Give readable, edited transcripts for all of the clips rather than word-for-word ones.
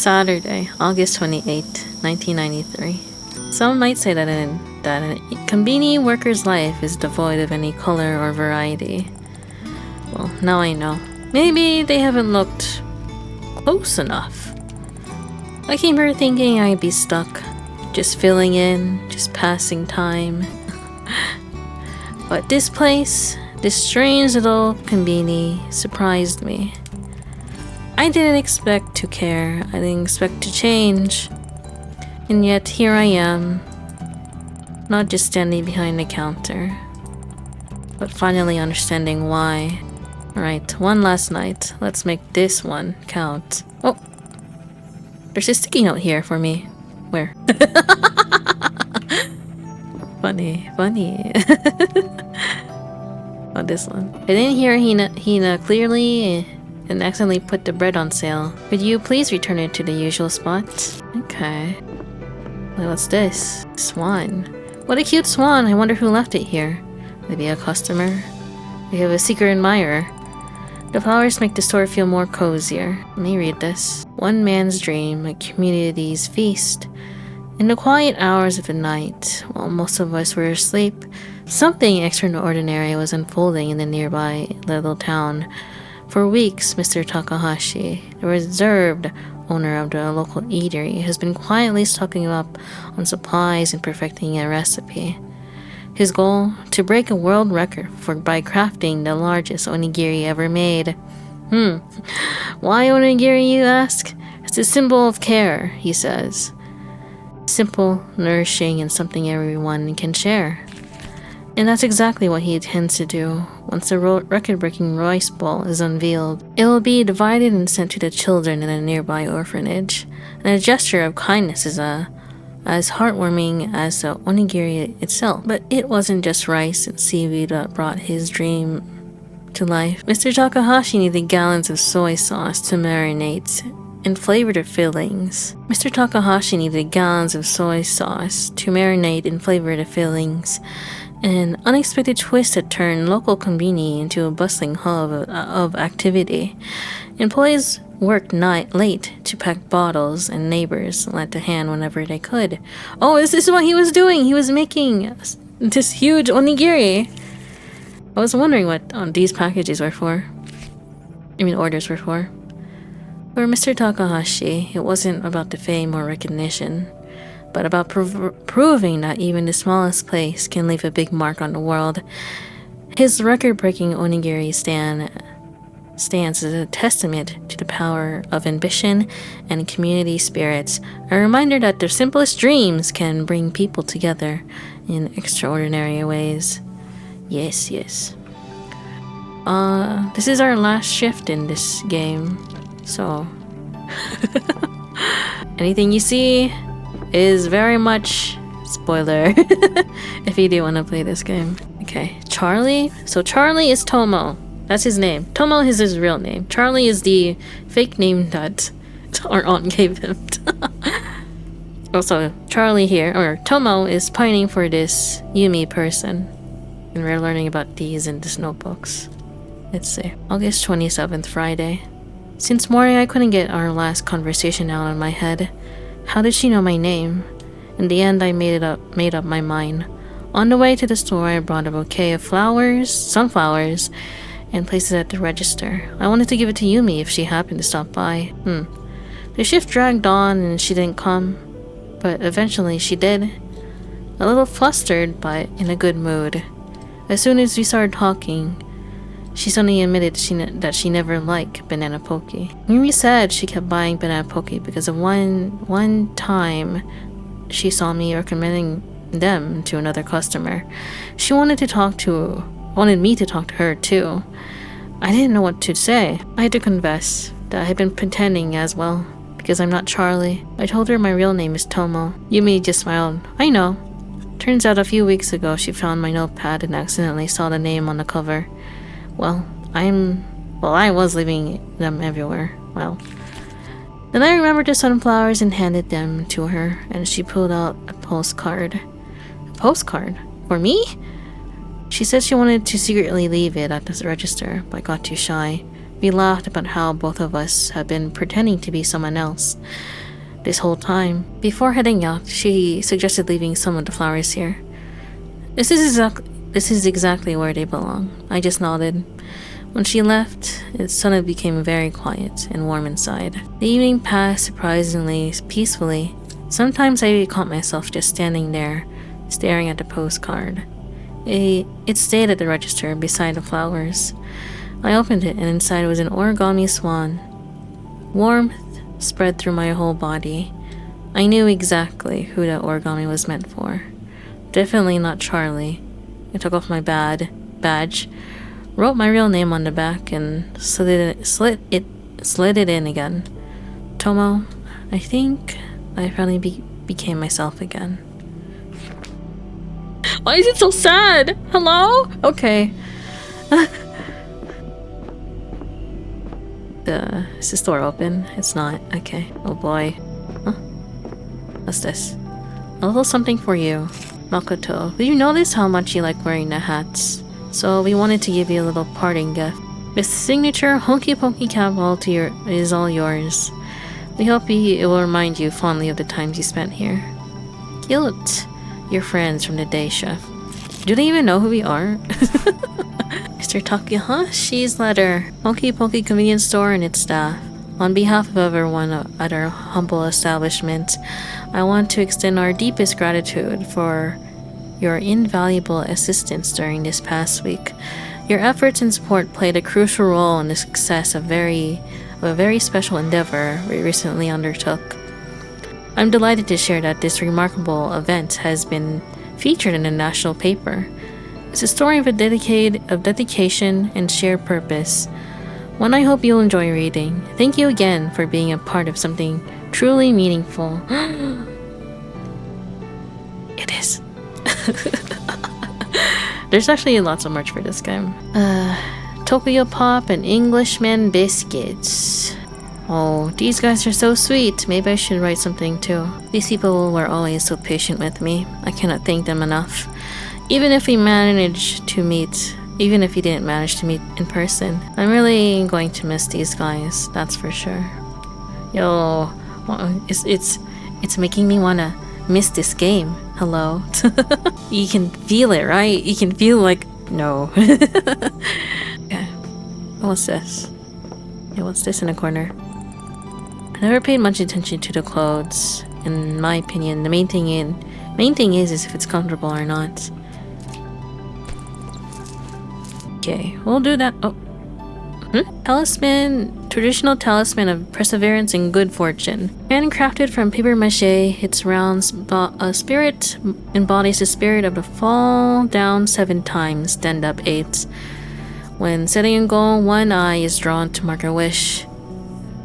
Saturday, August 28th, 1993. Some might say that a konbini worker's life is devoid of any color or variety. Well, now I know. Maybe they haven't looked close enough. I came here thinking I'd be stuck, just filling in, just passing time. But this place, this strange little konbini, surprised me. I didn't expect to care, I didn't expect to change. And yet here I am, not just standing behind the counter, but finally understanding why. Alright, one last night. Let's make this one count. Oh! There's a sticky note here for me. Where? Funny. Oh, this one. I didn't hear Hina clearly and accidentally put the bread on sale. Could you please return it to the usual spot? Okay. Wait, what's this? Swan. What a cute swan. I wonder who left it here. Maybe a customer? We have a secret admirer. The flowers make the store feel more cozier. Let me read this. One man's dream, a community's feast. In the quiet hours of the night, while most of us were asleep, something extraordinary was unfolding in the nearby little town. For weeks, Mr. Takahashi, the reserved owner of the local eatery, has been quietly stocking up on supplies and perfecting a recipe. His goal? To break a world record by crafting the largest onigiri ever made. Why onigiri, you ask? It's a symbol of care, he says. Simple, nourishing, and something everyone can share. And that's exactly what he intends to do. Once the record-breaking rice bowl is unveiled, it will be divided and sent to the children in a nearby orphanage. And a gesture of kindness is as heartwarming as the onigiri itself. But it wasn't just rice and seaweed that brought his dream to life. Mr. Takahashi needed gallons of soy sauce to marinate and flavor the fillings. Mr. Takahashi needed gallons of soy sauce to marinate and flavor the fillings. An unexpected twist had turned local konbini into a bustling hub of activity. Employees worked late to pack bottles, and neighbors lent a hand whenever they could. Oh, this is what he was doing! He was making this huge onigiri! I was wondering what these packages were for. Orders were for. For Mr. Takahashi, it wasn't about the fame or recognition, but about proving that even the smallest place can leave a big mark on the world. His record-breaking onigiri stands as a testament to the power of ambition and community spirits, a reminder that the simplest dreams can bring people together in extraordinary ways. Yes. This is our last shift in this game, so anything you see is very much spoiler if you do want to play this game. Okay, Charlie. So Charlie is Tomo. That's his name. Tomo is his real name. Charlie is the fake name that our aunt gave him. Also, Charlie here, or Tomo, is pining for this Yumi person. And we're learning about these in these notebooks. Let's see. August 27th, Friday. Since morning I couldn't get our last conversation out of my head. How did she know my name? In the end, I made up my mind. On the way to the store, I brought a bouquet of sunflowers, and placed it at the register. I wanted to give it to Yumi if she happened to stop by. The shift dragged on and she didn't come, but eventually she did. A little flustered, but in a good mood. As soon as we started talking, she suddenly admitted that she never liked banana poke. Yumi said she kept buying banana poke because of one time she saw me recommending them to another customer. She wanted me to talk to her too. I didn't know what to say. I had to confess that I had been pretending as well, because I'm not Charlie. I told her my real name is Tomo. Yumi just smiled. I know. Turns out a few weeks ago she found my notepad and accidentally saw the name on the cover. I was leaving them everywhere. Then I remembered the sunflowers and handed them to her, and she pulled out a postcard. A postcard? For me? She said she wanted to secretly leave it at the register, but got too shy. We laughed about how both of us had been pretending to be someone else this whole time. Before heading out, she suggested leaving some of the flowers here. This is exactly where they belong. I just nodded. When she left, it suddenly became very quiet and warm inside. The evening passed surprisingly peacefully. Sometimes I caught myself just standing there, staring at the postcard. It stayed at the register beside the flowers. I opened it, and inside was an origami swan. Warmth spread through my whole body. I knew exactly who that origami was meant for. Definitely not Charlie. I took off my badge, wrote my real name on the back, and slid it in again. Tomo, I think I finally became myself again. Why is it so sad? Hello? Okay. Is this door open? It's not. Okay. Oh boy. Huh? What's this? A little something for you. Makoto, you notice how much you like wearing the hats? So we wanted to give you a little parting gift. This signature Honky Ponky cap is all yours. We hope it will remind you fondly of the times you spent here. Cute. Your friends from the day shift. Do they even know who we are? Mr. Takahashi's letter. Honky Ponky convenience store and its staff. On behalf of everyone at our humble establishment, I want to extend our deepest gratitude for your invaluable assistance during this past week. Your efforts and support played a crucial role in the success of a very special endeavor we recently undertook. I'm delighted to share that this remarkable event has been featured in a national paper. It's a story of dedication and shared purpose, one I hope you'll enjoy reading. Thank you again for being a part of something truly meaningful. It is. There's actually lots of merch for this game. Tokyo Pop and Englishman biscuits. Oh, these guys are so sweet. Maybe I should write something too. These people were always so patient with me. I cannot thank them enough. Even if we didn't manage to meet in person, I'm really going to miss these guys. That's for sure. Yo, it's making me wanna miss this game. Hello. You can feel it, right? You can feel like no. Okay. What's this? Yeah, what's this in the corner? I never paid much attention to the clothes. In my opinion, the main thing is if it's comfortable or not. Okay, we'll do that. Oh. Talisman. Traditional talisman of perseverance and good fortune. Handcrafted from paper mache, its round spirit embodies the spirit of the fall down 7 times, stand up 8. When setting a goal, one eye is drawn to mark a wish.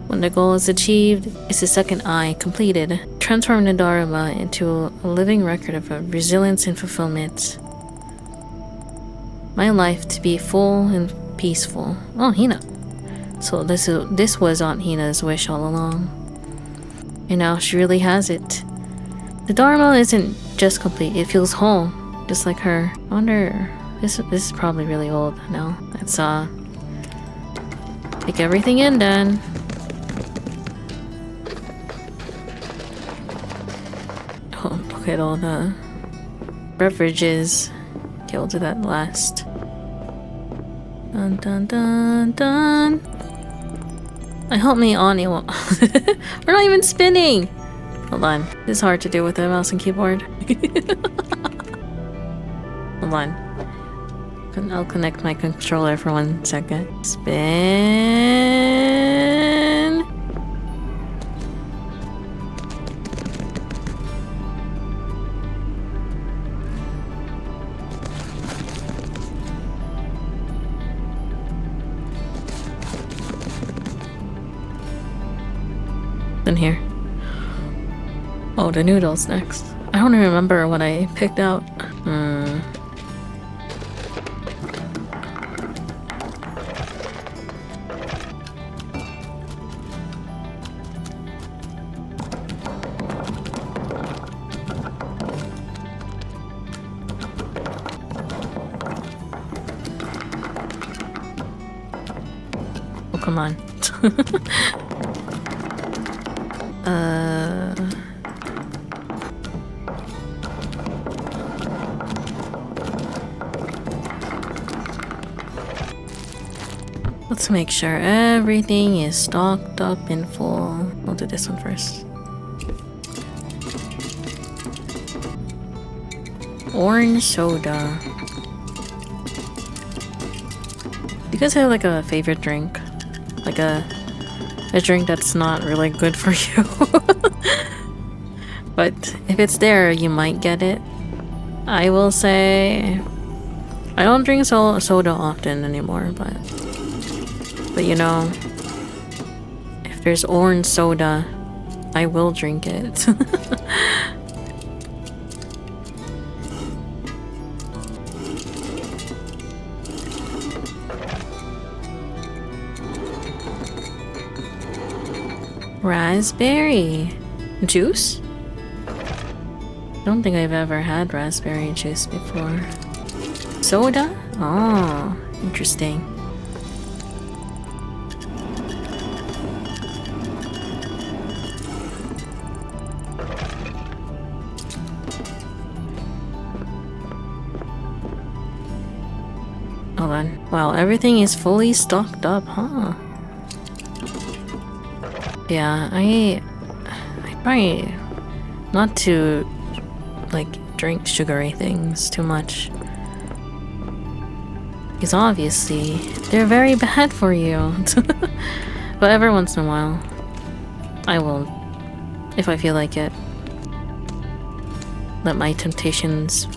When the goal is achieved, it's the second eye completed, transforming the Dharma into a living record of resilience and fulfillment. My life to be full and peaceful. Oh, Hina. So this was Aunt Hina's wish all along. And now she really has it. The Dharma isn't just complete, it feels whole, just like her. I wonder, this is probably really old now. Let's take everything in then. Oh, look at all the beverages. Okay, we'll do that last. Dun dun dun dun. I hope me on it won't. We're not even spinning! Hold on. This is hard to do with a mouse and keyboard. Hold on. I'll connect my controller for 1 second. Spin! In here. Oh, the noodles next. I don't even remember what I picked out. come on. Let's make sure everything is stocked up in full. We'll do this one first. Orange soda. You guys have like a favorite drink? Like a drink that's not really good for you. But if it's there, you might get it. I will say I don't drink soda often anymore, but you know, if there's orange soda, I will drink it. Raspberry juice? I don't think I've ever had raspberry juice before. Soda? Oh, interesting. Hold on. Wow, everything is fully stocked up, huh? Yeah, I try not to like drink sugary things too much. Because obviously they're very bad for you. But every once in a while I will, if I feel like it, let my temptations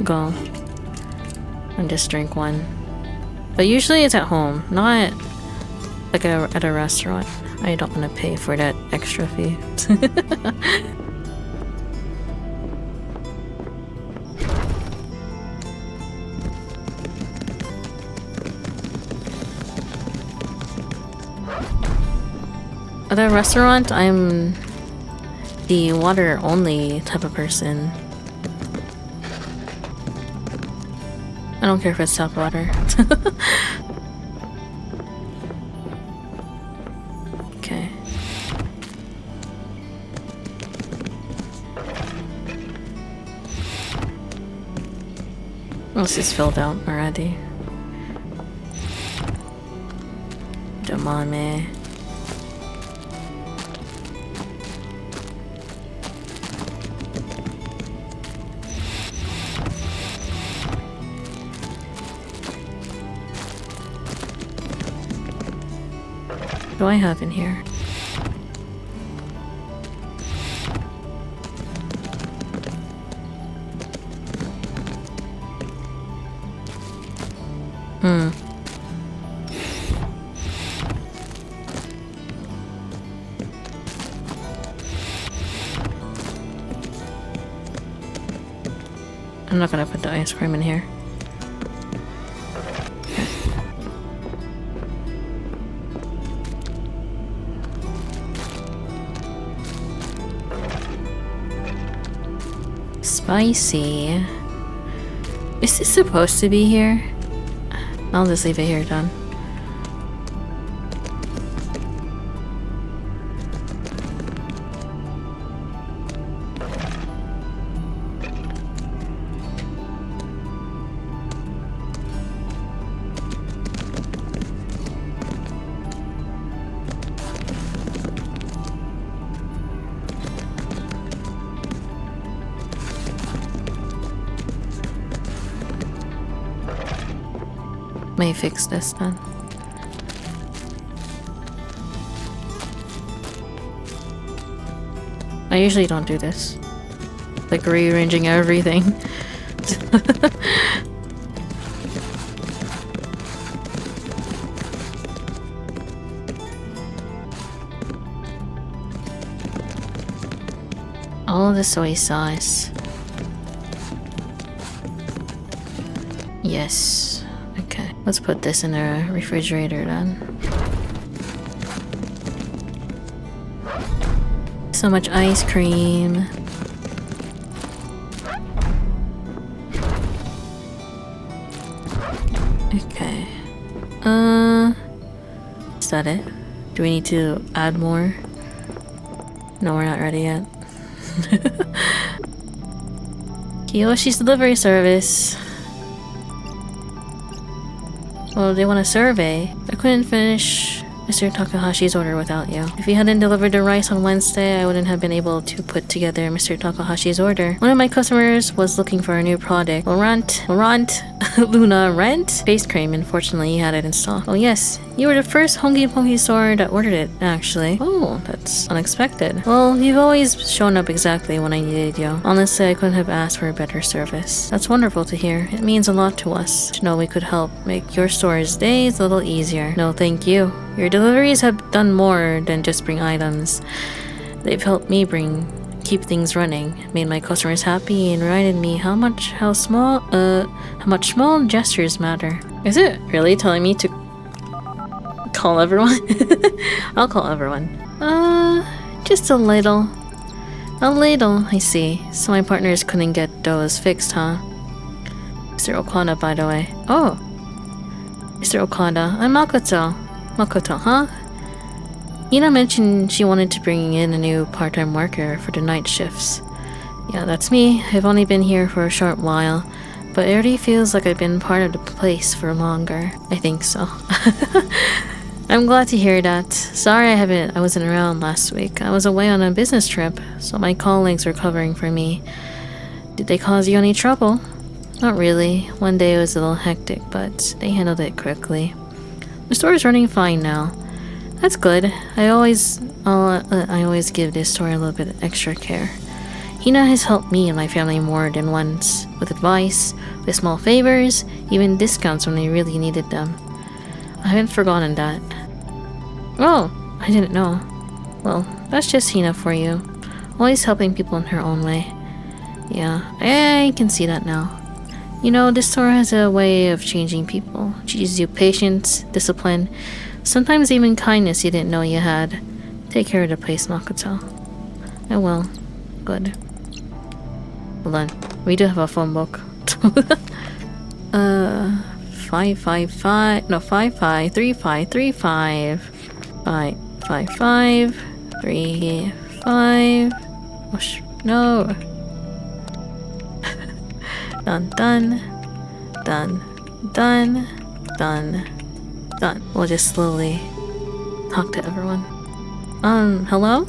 go and just drink one. But usually it's at home, not like at a restaurant. I don't want to pay for that extra fee. At a restaurant, I'm the water only type of person. I don't care if it's tap water. Okay. This is filled out already. Come on, man. What do I have in here? I'm not gonna put the ice cream in here. Spicy. Is this supposed to be here? I'll just leave it here done. May fix this then. I usually don't do this. Like rearranging everything. All the soy sauce. Yes. Okay, let's put this in the refrigerator then. So much ice cream. Okay. that it? Do we need to add more? No, we're not ready yet. Kiyoshi's delivery service. Well, they want a survey. I couldn't finish Mr. Takahashi's order without you. If you hadn't delivered the rice on Wednesday, I wouldn't have been able to put together Mr. Takahashi's order. One of my customers was looking for a new product. Laurent, Luna Rent? Face cream, unfortunately he had it in stock. Oh yes, you were the first Honky Ponky store that ordered it, actually. Oh, that's unexpected. Well, you've always shown up exactly when I needed you. Honestly, I couldn't have asked for a better service. That's wonderful to hear. It means a lot to us to know we could help make your store's days a little easier. No, thank you. Your deliveries have done more than just bring items. They've helped me keep things running, made my customers happy, and reminded me how much small gestures matter. Is it really telling me to call everyone? I'll call everyone. Just a little. A little, I see. So my partners couldn't get those fixed, huh? Mr. Okada, by the way. Oh! Mr. Okada, I'm Makoto. Makoto, huh? Ina mentioned she wanted to bring in a new part-time worker for the night shifts. Yeah, that's me. I've only been here for a short while, but it already feels like I've been part of the place for longer. I think so. I'm glad to hear that. Sorry I wasn't around last week. I was away on a business trip, so my colleagues were covering for me. Did they cause you any trouble? Not really. One day it was a little hectic, but they handled it quickly. The store is running fine now. That's good. I always give this store a little bit of extra care. Hina has helped me and my family more than once, with advice, with small favors, even discounts when they really needed them. I haven't forgotten that. Oh, I didn't know. Well, that's just Hina for you. Always helping people in her own way. Yeah, I can see that now. You know, this store has a way of changing people. It teaches you patience, discipline, sometimes even kindness you didn't know you had. Take care of the place, Makoto. I will. Good. Hold on. We do have a phone book. 555. No, 553535. 55535. Oh, no. Done, done. Done, done. Done. Done. We'll just slowly talk to everyone. Hello?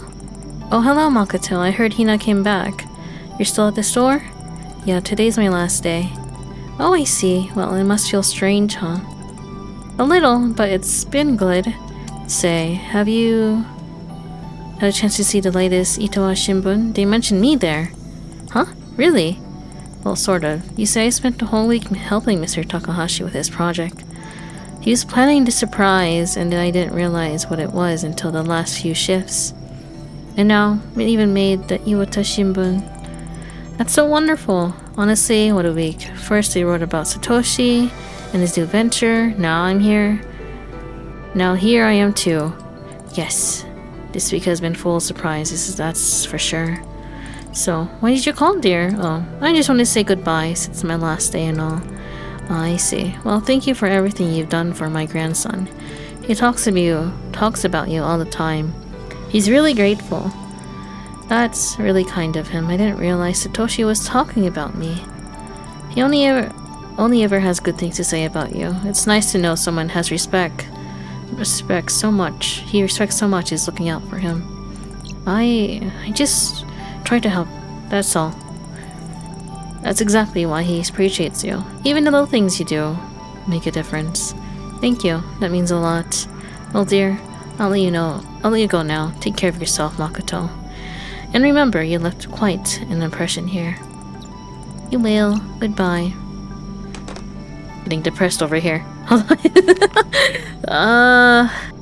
Oh, hello, Makoto. I heard Hina came back. You're still at the store? Yeah, today's my last day. Oh, I see. Well, it must feel strange, huh? A little, but it's been good. Say, have you had a chance to see the latest Itowa Shimbun? They mentioned me there. Huh? Really? Well, sort of. You say I spent the whole week helping Mr. Takahashi with his project. He was planning the surprise, and then I didn't realize what it was until the last few shifts. And now, it even made the Iwata Shimbun. That's so wonderful. Honestly, what a week. First they wrote about Satoshi and his new venture. Now I'm here. Now here I am too. Yes, this week has been full of surprises, that's for sure. So, why did you call, dear? Oh, I just want to say goodbye since it's my last day and all. Oh, I see. Well, thank you for everything you've done for my grandson. He talks about you all the time. He's really grateful. That's really kind of him. I didn't realize Satoshi was talking about me. He only ever has good things to say about you. It's nice to know someone has respects so much. He respects so much is looking out for him. I just try to help. That's all. That's exactly why he appreciates you. Even the little things you do make a difference. Thank you. That means a lot. Well, dear, I'll let you go now. Take care of yourself, Makoto. And remember, you left quite an impression here. You will. Goodbye. Getting depressed over here.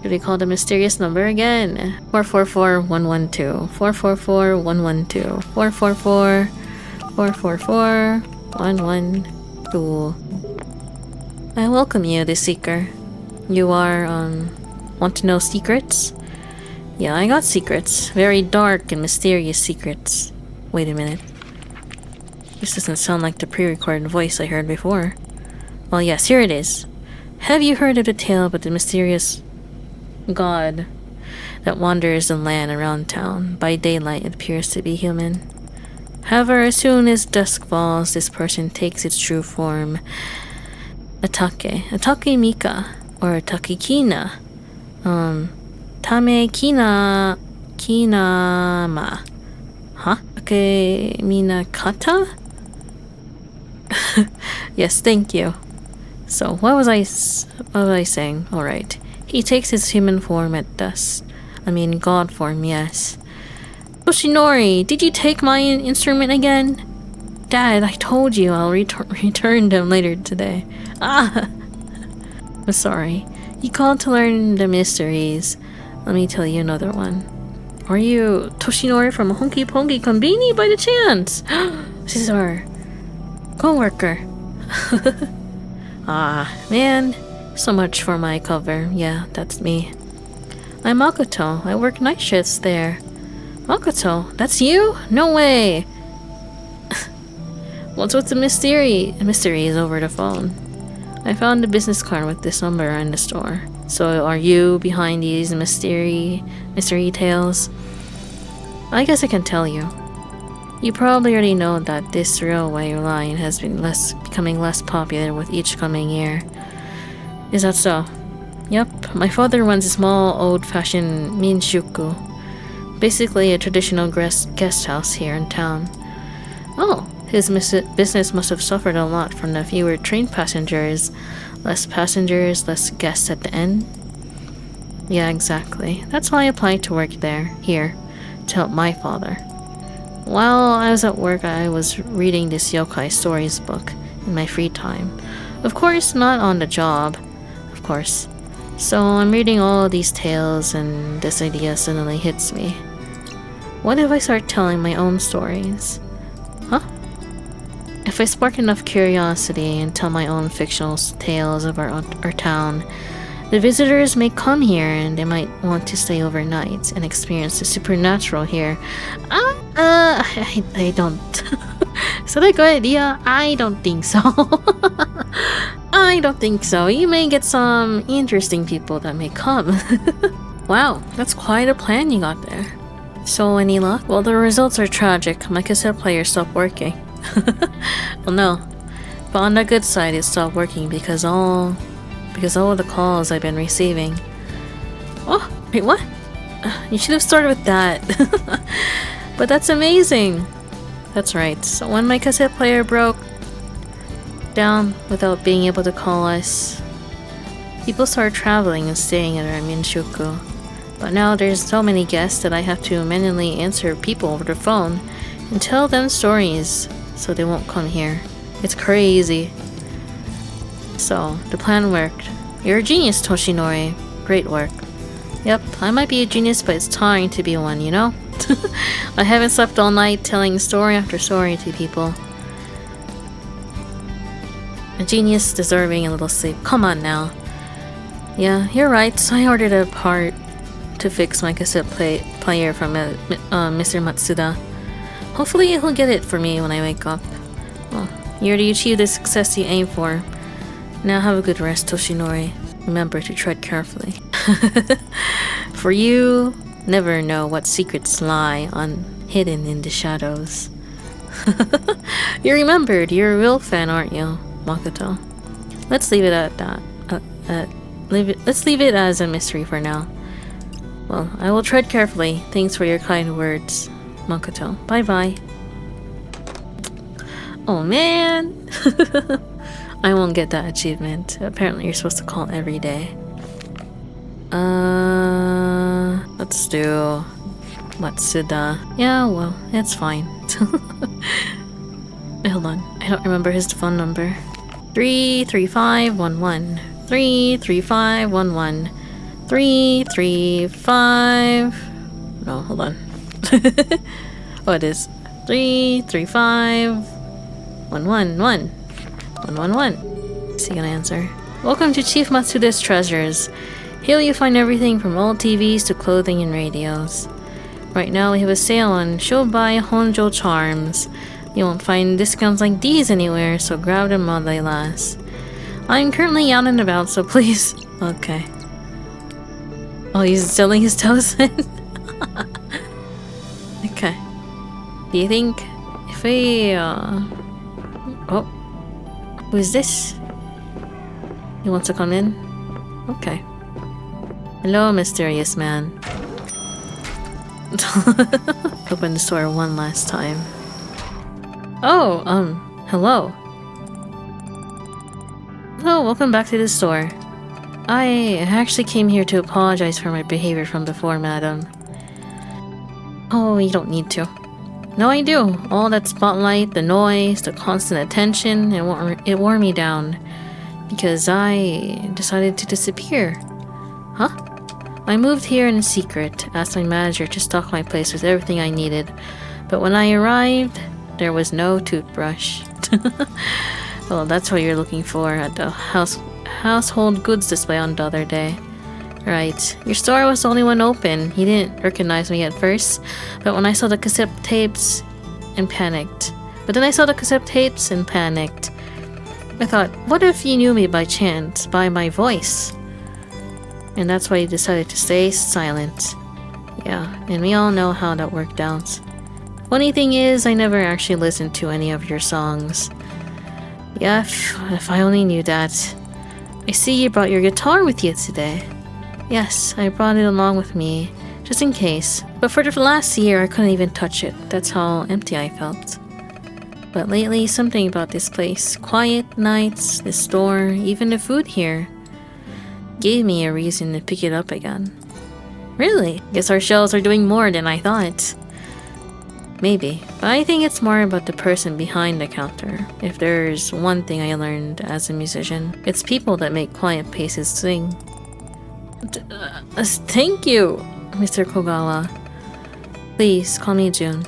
Did we call the mysterious number again? 444112. 444112. 444112. I welcome you, the seeker. You are, want to know secrets? Yeah, I got secrets. Very dark and mysterious secrets. Wait a minute. This doesn't sound like the pre-recorded voice I heard before. Well, yes, here it is. Have you heard of the tale about the mysterious god that wanders the land around town. By daylight, it appears to be human. However, as soon as dusk falls, this person takes its true form. Atake Mika, or Atake Kina. Tame Kinama. Huh? Atake Minakata? Yes, thank you. So, what was I saying? Alright. He takes his human form at dusk. I mean, god form, yes. Toshinori, did you take my instrument again? Dad, I told you I'll return them later today. Ah! I'm sorry. You called to learn the mysteries. Let me tell you another one. Are you Toshinori from Honky Ponky Konbini by the chance? This is our co-worker. Ah, man. So much for my cover. Yeah, that's me. I'm Makoto. I work night shifts there. Makoto, that's you? No way! What's with the mystery? The mystery is over the phone. I found a business card with this number in the store. So are you behind these mystery tales? I guess I can tell you. You probably already know that this railway line has been becoming less popular with each coming year. Is that so? Yep, my father runs a small, old-fashioned minshuku. Basically a traditional guest house here in town. Oh, his business must have suffered a lot from the fewer train passengers. Less passengers, less guests at the end. Yeah, exactly. That's why I applied to work here, to help my father. While I was at work, I was reading this yokai stories book in my free time. Of course, not on the job. Of course. So I'm reading all these tales and this idea suddenly hits me. What if I start telling my own stories? Huh? If I spark enough curiosity and tell my own fictional tales of our town, the visitors may come here and they might want to stay overnight and experience the supernatural here. I don't. Is that a good idea? I don't think so. I don't think so. You may get some interesting people that may come. Wow, that's quite a plan you got there. So any luck? Well, the results are tragic. My cassette player stopped working. Well, no. But on the good side, it stopped working because all of the calls I've been receiving. Oh, wait, what? You should have started with that. But that's amazing. That's right. So when my cassette player broke down without being able to call us, people started traveling and staying at our Minshuku. But now there's so many guests that I have to manually answer people over the phone and tell them stories so they won't come here. It's crazy. So, the plan worked. You're a genius, Toshinori. Great work. Yep, I might be a genius, but it's time to be one, you know? I haven't slept all night telling story after story to people. A genius deserving a little sleep. Come on now. Yeah, you're right. I ordered a part to fix my cassette player from Mr. Matsuda. Hopefully he'll get it for me when I wake up. Well, you already achieved the success you aim for. Now have a good rest, Toshinori. Remember to tread carefully. For you never know what secrets lie hidden in the shadows. You remembered. You're a real fan, aren't you, Makoto? Let's leave it at that. Let's leave it as a mystery for now. Well, I will tread carefully. Thanks for your kind words, Makoto. Bye-bye. Oh, man! I won't get that achievement. Apparently you're supposed to call every day. Let's do Matsuda. Yeah, well, it's fine. Hold on. I don't remember his phone number. 33511. 33511. 335. No, hold on. Oh, it is 33511. 111. Is he gonna answer? Welcome to Chief Matsuda's Treasures. Here you find everything from old TVs to clothing and radios. Right now we have a sale on Shobai Honjo charms. You won't find discounts like these anywhere, so grab them while they last. I'm currently out and about, so please. Okay. Oh, he's selling his talisman? Okay. Do you think if we, Oh. Who is this? He wants to come in? Okay. Hello, mysterious man. Open the store one last time. Oh, hello. Hello, welcome back to the store. I actually came here to apologize for my behavior from before, madam. Oh, you don't need to. No, I do. All that spotlight, the noise, the constant attention, it wore me down. Because I decided to disappear. Huh? I moved here in secret, asked my manager to stock my place with everything I needed. But when I arrived, there was no toothbrush. Well, that's what you're looking for at the household goods display on the other day. Right. Your store was the only one open. He didn't recognize me at first, but when I saw the cassette tapes and panicked. I thought, what if he knew me by chance, by my voice? And that's why he decided to stay silent. Yeah, and we all know how that worked out. Funny thing is, I never actually listened to any of your songs. Yeah, if I only knew that. I see you brought your guitar with you today. Yes, I brought it along with me, just in case. But for the last year, I couldn't even touch it. That's how empty I felt. But lately, something about this place, quiet nights, the store, even the food here, gave me a reason to pick it up again. Really? Guess our shelves are doing more than I thought. Maybe, but I think it's more about the person behind the counter. If there's one thing I learned as a musician, it's people that make quiet paces sing. Thank you, Mr. Kogawa. Please, call me June.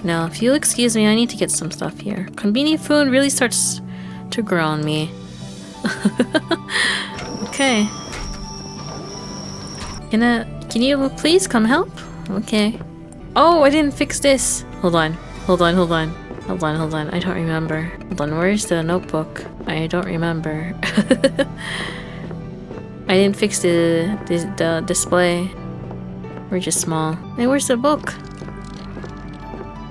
Now, if you'll excuse me, I need to get some stuff here. Konbini food really starts to grow on me. Okay. Can you please come help? Okay. Oh, I didn't fix this. Hold on. I don't remember. Hold on, where's the notebook? I don't remember. I didn't fix the display. We're just small. Hey, where's the book?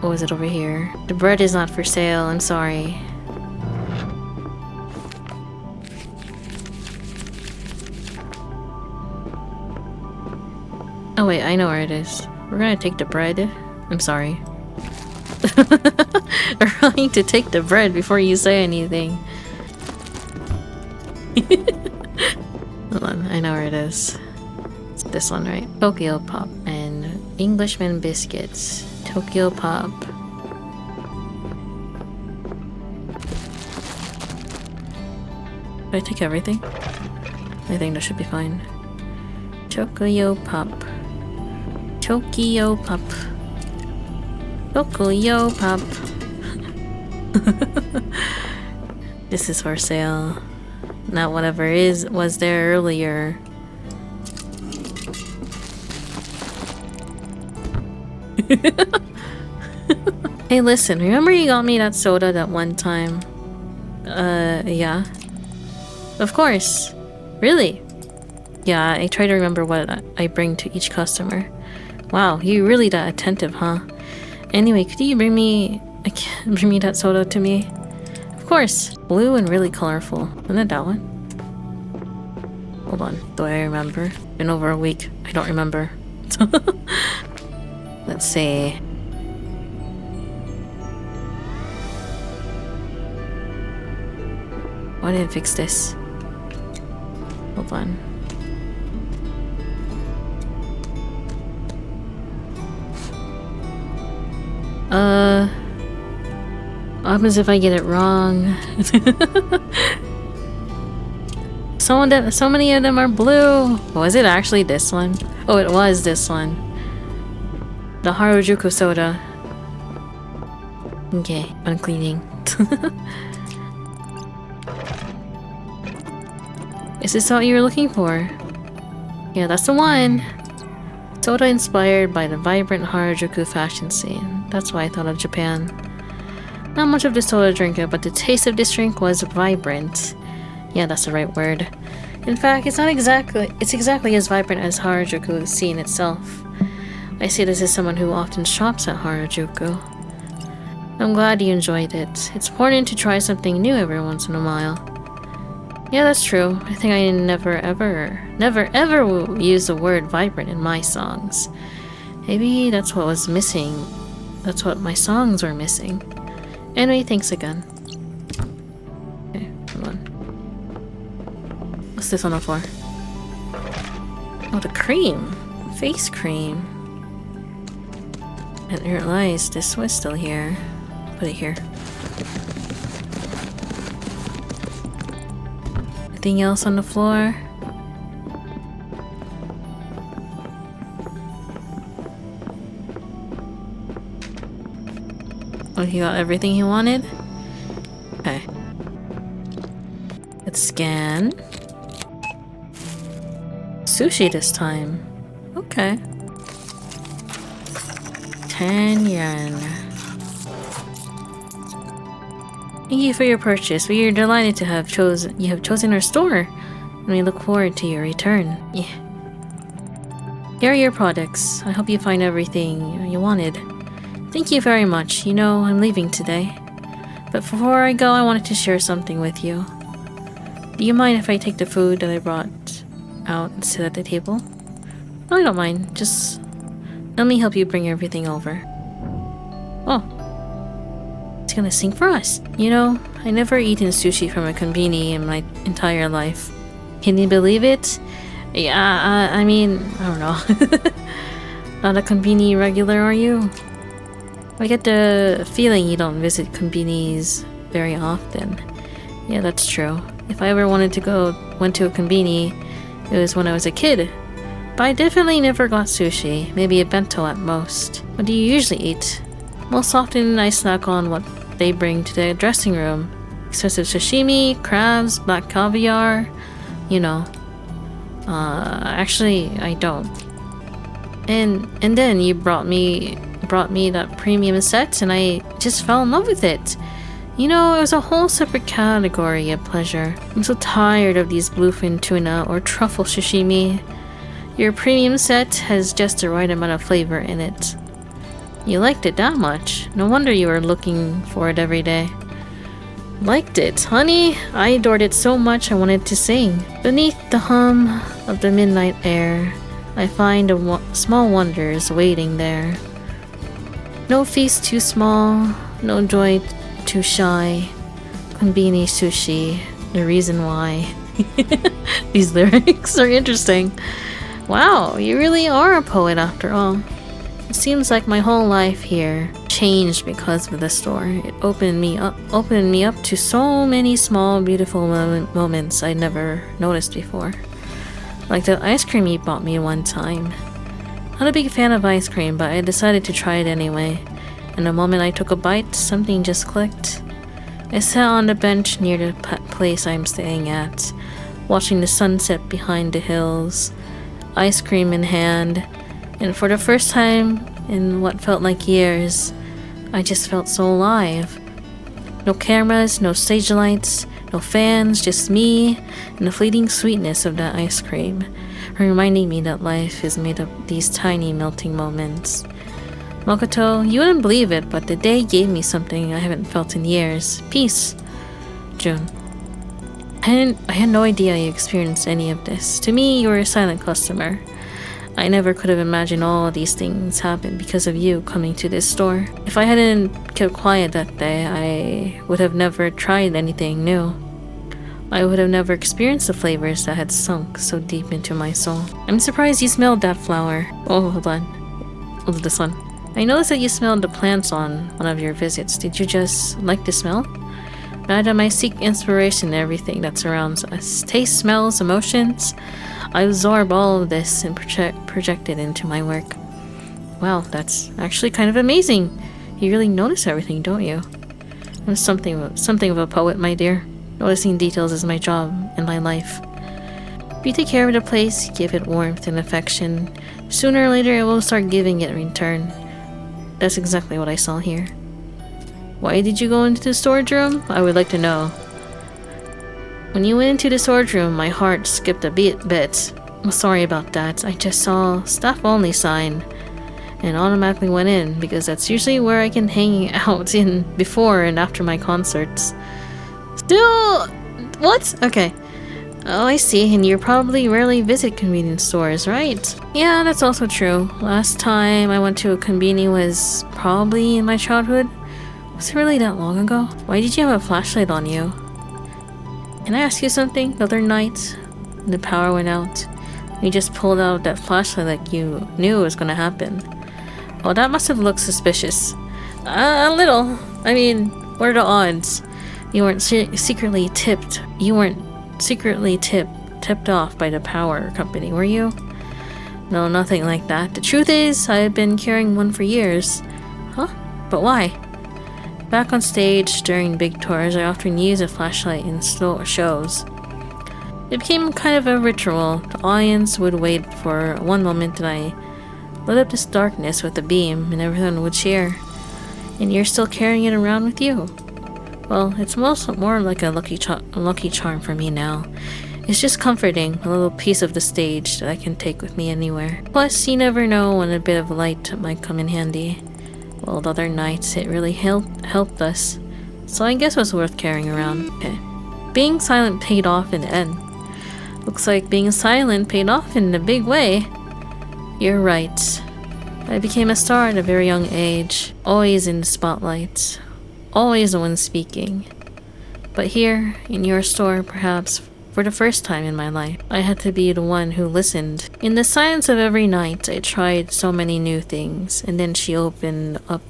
Oh, is it over here? The bread is not for sale, I'm sorry. Oh wait, I know where it is. We're gonna take the bread. I'm sorry. We're going to take the bread before you say anything. Hold on, I know where it is. It's this one, right? Tokyo Pop and Englishman biscuits. Tokyo Pop. Did I take everything? I think that should be fine. Tokyo Pop. Tokyo Pop. Tokyo Pop. This is for sale. Not whatever was there earlier. Hey, listen, remember you got me that soda that one time? Yeah. Of course. Really? Yeah, I try to remember what I bring to each customer. Wow, you're really that attentive, huh? Anyway, could you bring me that soda to me? Of course. Blue and really colorful. Isn't it that one? Hold on. Do I remember? Been over a week. I don't remember. Let's see. Why didn't I fix this? Hold on. What happens if I get it wrong? So many of them are blue. Was it actually this one? Oh, it was this one. The Harajuku soda. Okay, I'm cleaning. Is this what you were looking for? Yeah, that's the one. Soda inspired by the vibrant Harajuku fashion scene. That's why I thought of Japan. Not much of the soda drinker, but the taste of this drink was vibrant. Yeah, that's the right word. In fact, it's exactly as vibrant as Harajuku scene itself. I say this as someone who often shops at Harajuku. I'm glad you enjoyed it. It's important to try something new every once in a while. Yeah, that's true. I think I never ever will use the word vibrant in my songs. Maybe that's what was missing. That's what my songs were missing. Anyway, thanks again. Okay, come on. What's this on the floor? Oh, the cream. Face cream. I didn't realize this was still here. Put it here. Anything else on the floor? Oh, he got everything he wanted? Okay. Let's scan. Sushi this time. Okay. 10 yen. Thank you for your purchase. We are delighted to have chosen our store, and we look forward to your return. Yeah. Here are your products. I hope you find everything you wanted. Thank you very much. You know, I'm leaving today. But before I go, I wanted to share something with you. Do you mind if I take the food that I brought out and sit at the table? No, I don't mind. Just let me help you bring everything over. Oh. It's gonna sing for us. You know, I never eaten sushi from a konbini in my entire life. Can you believe it? Yeah, I mean, I don't know. Not a konbini regular, are you? I get the feeling you don't visit konbinis very often. Yeah, that's true. If I ever went to a konbini, it was when I was a kid. But I definitely never got sushi, maybe a bento at most. What do you usually eat? Most often I snack on what they bring to the dressing room. Expensive sashimi, crabs, black caviar, you know. Actually, I don't. And then you brought me that premium set, and I just fell in love with it. You know, it was a whole separate category of pleasure. I'm so tired of these bluefin tuna or truffle sashimi. Your premium set has just the right amount of flavor in it. You liked it that much. No wonder you were looking for it every day. Liked it, honey. I adored it so much I wanted to sing. Beneath the hum of the midnight air, I find small wonders waiting there. No feast too small, no joy too shy. Konbini sushi, the reason why. These lyrics are interesting. Wow, you really are a poet after all. It seems like my whole life here changed because of the store. It opened me up to so many small, beautiful moments I'd never noticed before. Like the ice cream you bought me one time. Not a big fan of ice cream, but I decided to try it anyway. And the moment I took a bite, something just clicked. I sat on the bench near the place I'm staying at, watching the sunset behind the hills, ice cream in hand, and for the first time in what felt like years, I just felt so alive. No cameras, no stage lights, no fans, just me and the fleeting sweetness of that ice cream, reminding me that life is made of these tiny melting moments. Makoto, you wouldn't believe it, but the day gave me something I haven't felt in years. Peace. June. I had no idea you experienced any of this. To me, you were a silent customer. I never could have imagined all these things happen because of you coming to this store. If I hadn't kept quiet that day, I would have never tried anything new. I would have never experienced the flavors that had sunk so deep into my soul. I'm surprised you smelled that flower. Oh, hold on. Hold this one. I noticed that you smelled the plants on one of your visits. Did you just like the smell? Madam, I seek inspiration in everything that surrounds us. Taste, smells, emotions. I absorb all of this and project it into my work. Wow, that's actually kind of amazing. You really notice everything, don't you? I'm something of a poet, my dear. Noticing details is my job and my life. If you take care of the place, give it warmth and affection, sooner or later it will start giving it in return. That's exactly what I saw here. Why did you go into the storage room? I would like to know. When you went into the storage room, my heart skipped a bit. I'm sorry about that. I just saw staff only sign and automatically went in because that's usually where I can hang out in before and after my concerts. Still, what? Okay. Oh, I see. And you probably rarely visit convenience stores, right? Yeah, that's also true. Last time I went to a konbini was probably in my childhood. Was it really that long ago? Why did you have a flashlight on you? Can I ask you something? The other night, when the power went out, you just pulled out that flashlight like you knew it was gonna happen. Oh, that must have looked suspicious. A little. I mean, what are the odds? You weren't secretly tipped. You weren't secretly tipped off by the power company, were you? No, nothing like that. The truth is, I've been carrying one for years. Huh? But why? Back on stage during big tours, I often use a flashlight in shows. It became kind of a ritual. The audience would wait for one moment and I lit up this darkness with a beam and everyone would cheer. And you're still carrying it around with you. Well, it's more like a lucky charm for me now. It's just comforting, a little piece of the stage that I can take with me anywhere. Plus, you never know when a bit of light might come in handy. Well, the other nights it really helped us, so I guess it was worth carrying around. Okay. Being silent paid off in the end. Looks like being silent paid off in a big way. You're right. I became a star at a very young age, always in the spotlight. Always the one speaking. But here, in your store, perhaps for the first time in my life, I had to be the one who listened. In the silence of every night, I tried so many new things, and then she opened up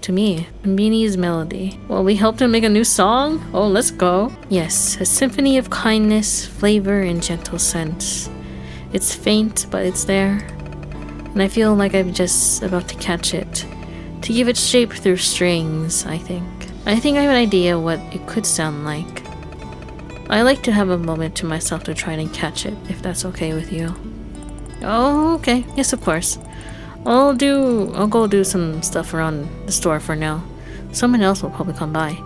to me. Konbini's melody. Well, we helped him make a new song? Oh, let's go. Yes, a symphony of kindness, flavor, and gentle scents. It's faint, but it's there. And I feel like I'm just about to catch it. To give it shape through strings, I think. I have an idea what it could sound like. I like to have a moment to myself to try and catch it, if that's okay with you. Oh, okay. Yes, of course. I'll go do some stuff around the store for now. Someone else will probably come by.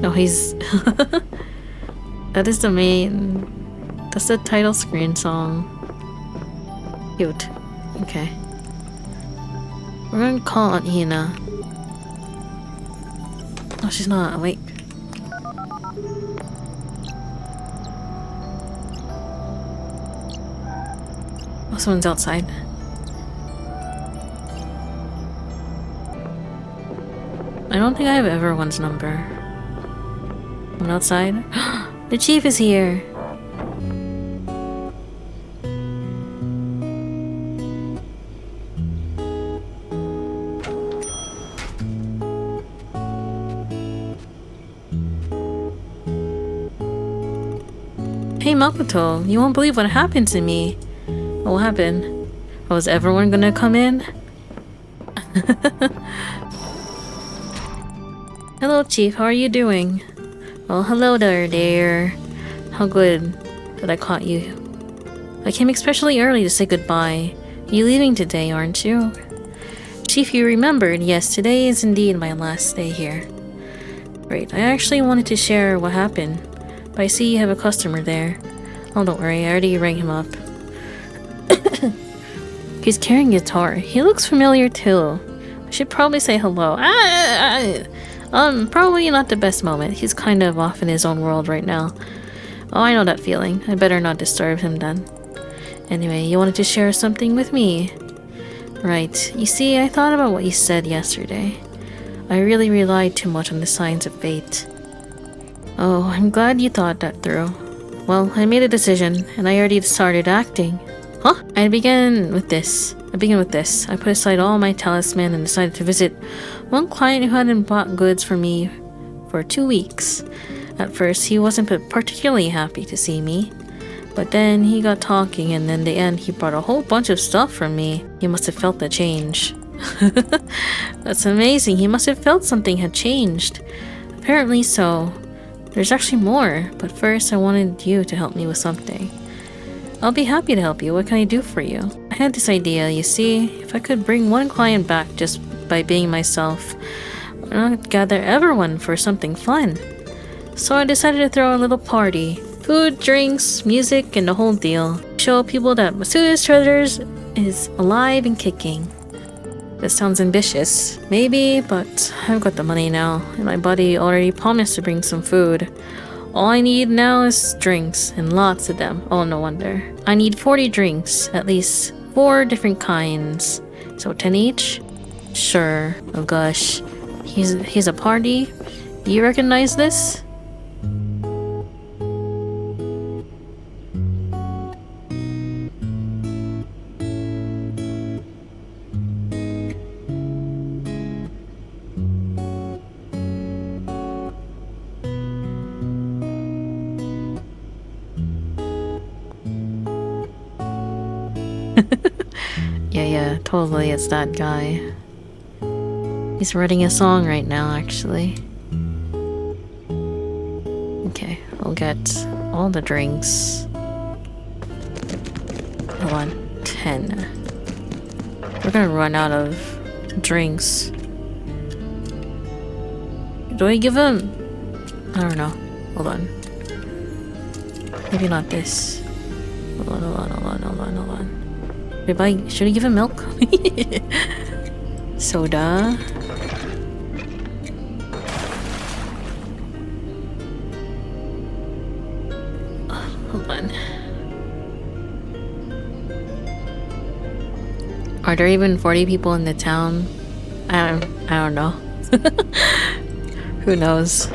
Oh, he's... That's the title screen song. Cute. Okay. We're gonna call on Hina. Oh, she's not awake. Oh, someone's outside. I don't think I have everyone's number. I'm outside. The chief is here. Hey Makoto, you won't believe what happened to me. What happened? Was everyone gonna come in? Hello Chief, how are you doing? Well, hello there. How good that I caught you. I came especially early to say goodbye. You leaving today, aren't you? Chief, you remembered. Yes, today is indeed my last day here. Great, I actually wanted to share what happened. But I see you have a customer there. Oh, don't worry, I already rang him up. He's carrying a guitar. He looks familiar too. I should probably say hello. Probably not the best moment. He's kind of off in his own world right now. Oh, I know that feeling. I better not disturb him then. Anyway, you wanted to share something with me. Right. You see, I thought about what you said yesterday. I really relied too much on the signs of fate. Oh, I'm glad you thought that through. Well, I made a decision, and I already started acting. Huh? I begin with this. I put aside all my talisman and decided to visit one client who hadn't bought goods for me for 2 weeks. At first, he wasn't particularly happy to see me. But then he got talking, and in the end, he bought a whole bunch of stuff from me. He must have felt the change. That's amazing. He must have felt something had changed. Apparently so. There's actually more, but first I wanted you to help me with something. I'll be happy to help you. What can I do for you? I had this idea, you see, if I could bring one client back just by being myself, not gather everyone for something fun. So I decided to throw a little party. Food, drinks, music, and the whole deal. Show people that Masuda's Treasures is alive and kicking. This sounds ambitious. Maybe, but I've got the money now, and my buddy already promised to bring some food. All I need now is drinks, and lots of them. Oh, no wonder. I need 40 drinks, at least 4 different kinds. So 10 each? Sure. Oh gosh. He's a party? Do you recognize this? Yeah, totally, it's that guy. He's writing a song right now, actually. Okay, we'll get all the drinks. Hold on, 10. We're gonna run out of drinks. Do I give him? I don't know. Hold on. Maybe not this. Hold on. Should I give him milk? Soda. Hold on. Are there even 40 people in the town? I don't know. Who knows?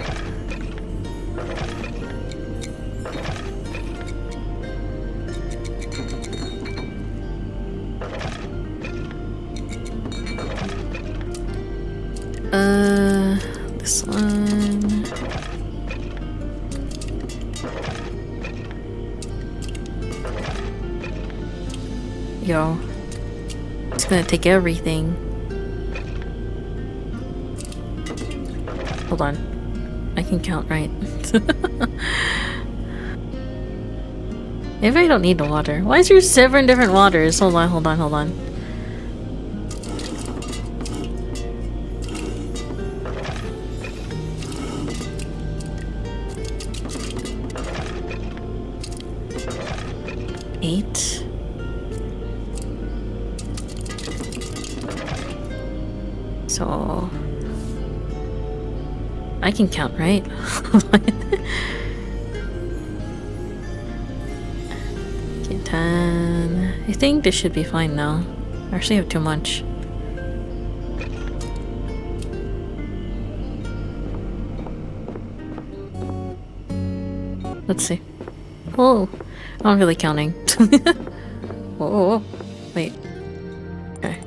This one. Yo, it's gonna take everything. Hold on, I can count right. Maybe I don't need the water. Why is there 7 different waters? Hold on. Eight. So I can count, right? Okay, 10. I think this should be fine now. I actually have too much. Let's see. Oh, I'm not really counting. Whoa. Wait. Okay.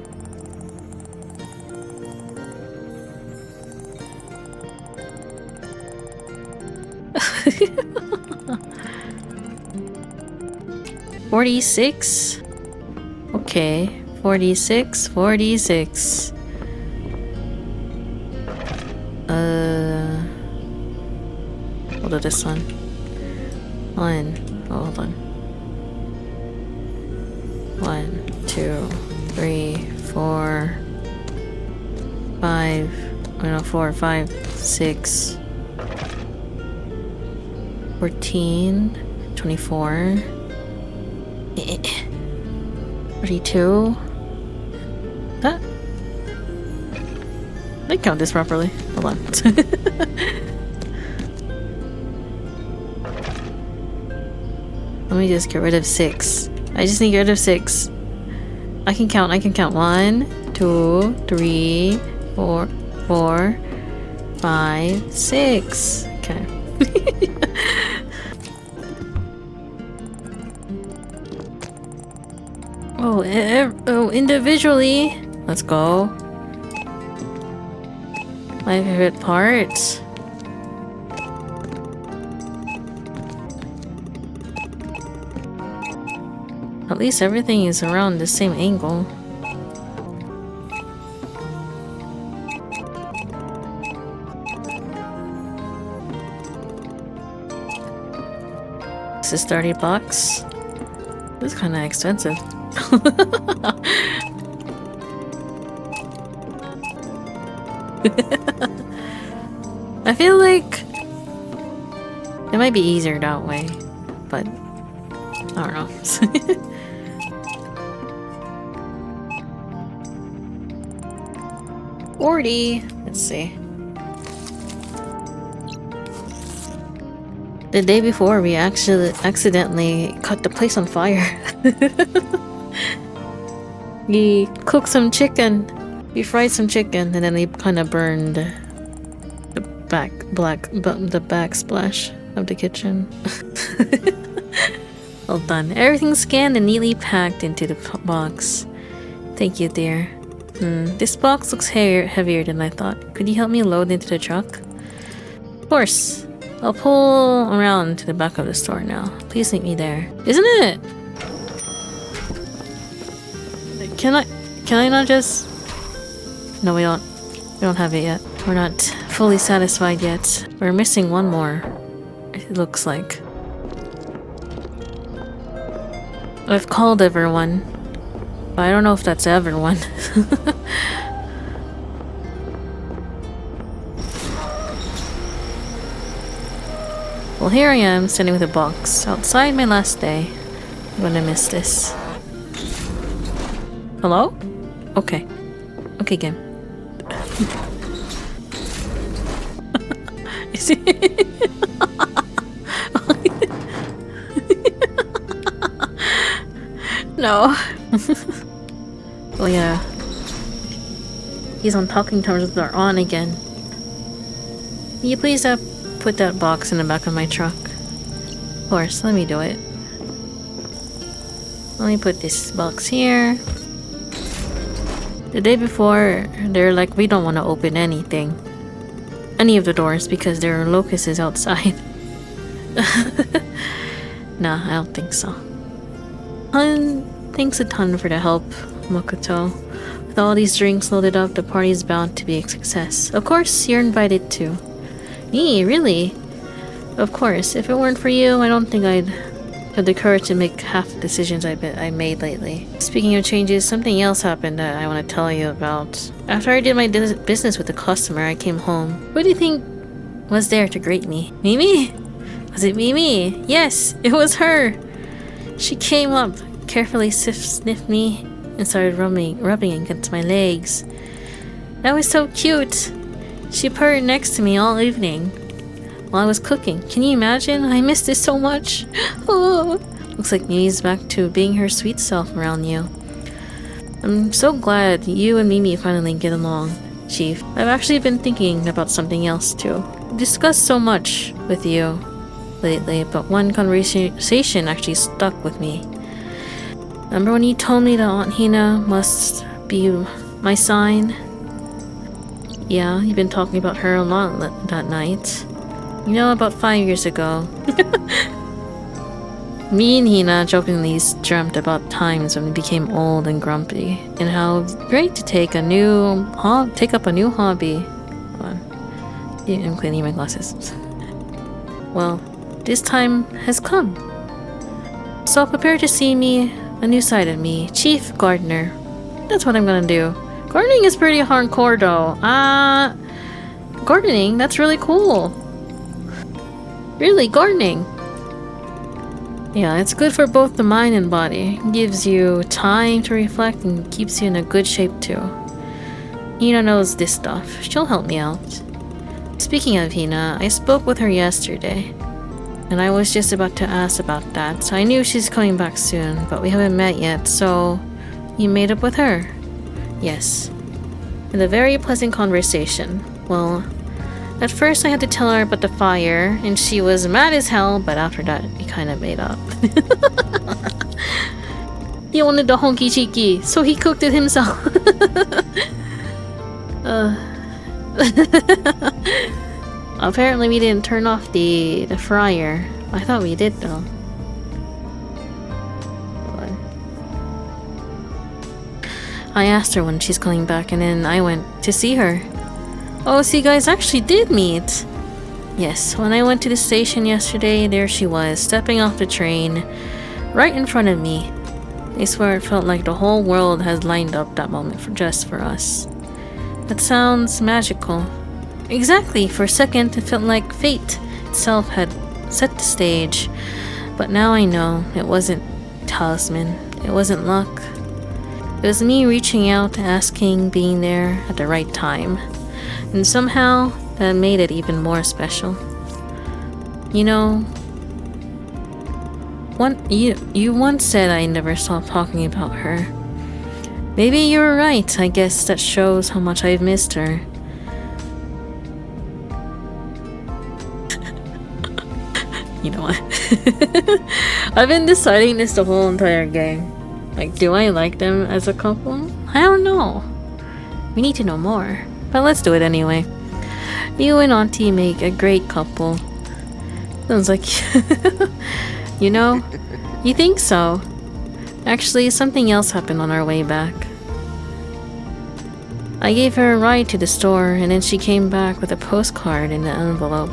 $46? Okay. 46. What is this one? Hold on. 1, 2, 3, 4, 5. 4, 5, 6, 14, 24, 32. That? Did I count this properly? Hold on. Let me just get rid of 6. I just need to get rid of 6. I can count. 1, 2, 3, 4, 5, 6. Okay. Oh, individually. Let's go. My favorite part. At least everything is around the same angle. This is $30. This is kind of expensive. I feel like it might be easier that way, but I don't know. 40. Let's see. The day before, we actually accidentally caught the place on fire. We cooked some chicken. We fried some chicken, and then we kind of burned the backsplash of the kitchen. Well done. Everything's scanned and neatly packed into the box. Thank you, dear. This box looks heavier than I thought. Could you help me load into the truck? Of course. I'll pull around to the back of the store now. Please meet me there. Isn't it? Can I not just... No, we don't have it yet. We're not fully satisfied yet. We're missing one more, it looks like. I've called everyone, but I don't know if that's everyone. Well, here I am, standing with a box outside my last day. I'm gonna miss this. Hello? Okay. Okay, game. Is it? No. Oh yeah. He's on talking terms with our on again. Can you please put that box in the back of my truck? Of course, let me do it. Let me put this box here. The day before, they're like, we don't want to open anything. Any of the doors because there are locusts outside. Nah, I don't think so. Thanks a ton for the help, Mokoto. With all these drinks loaded up, the party's bound to be a success. Of course, you're invited too. Me? Really? Of course. If it weren't for you, I don't think I'd have the courage to make half the decisions I made lately. Speaking of changes, something else happened that I want to tell you about. After I did my business with the customer, I came home. Who do you think was there to greet me? Mimi? Was it Mimi? Yes, it was her. She came up, carefully sniffed me, and started rubbing against my legs. That was so cute. She purred next to me all evening while I was cooking. Can you imagine? I missed this so much. Oh. Looks like Mimi's back to being her sweet self around you. I'm so glad you and Mimi finally get along, Chief. I've actually been thinking about something else too. I've discussed so much with you lately, but one conversation actually stuck with me. Remember when you told me that Aunt Hina must be my sign? Yeah, you've been talking about her a lot that night. You know, about 5 years ago. Me and Hina jokingly dreamt about times when we became old and grumpy, and how great to take up a new hobby. Hold on. I'm cleaning my glasses. Well, this time has come. So prepare to see a new side of me, Chief Gardener. That's what I'm gonna do. Gardening is pretty hardcore though. Gardening? That's really cool. Really, gardening. Yeah, it's good for both the mind and body. It gives you time to reflect and keeps you in a good shape too. Hina knows this stuff. She'll help me out. Speaking of Hina, I spoke with her yesterday. And I was just about to ask about that. So I knew she's coming back soon, but we haven't met yet, so you made up with her? Yes. In a very pleasant conversation. Well, at first I had to tell her about the fire, and she was mad as hell, but after that, we kind of made up. He wanted the honky chiki, so he cooked it himself. Apparently we didn't turn off the fryer. I thought we did though. I asked her when she's coming back, and then I went to see her. Oh, so you guys actually did meet? Yes, when I went to the station yesterday, there she was, stepping off the train, right in front of me. I swear it felt like the whole world has lined up that moment just for us. That sounds magical. Exactly, for a second it felt like fate itself had set the stage. But now I know it wasn't talisman, it wasn't luck. It was me reaching out, asking, being there at the right time. And somehow, that made it even more special. You know, you once said I never stopped talking about her. Maybe you were right. I guess that shows how much I've missed her. You know what? I've been deciding this the whole entire game. Like, do I like them as a couple? I don't know. We need to know more. But let's do it anyway. You and Auntie make a great couple. Sounds like... You know? You think so? Actually, something else happened on our way back. I gave her a ride to the store, and then she came back with a postcard in an envelope.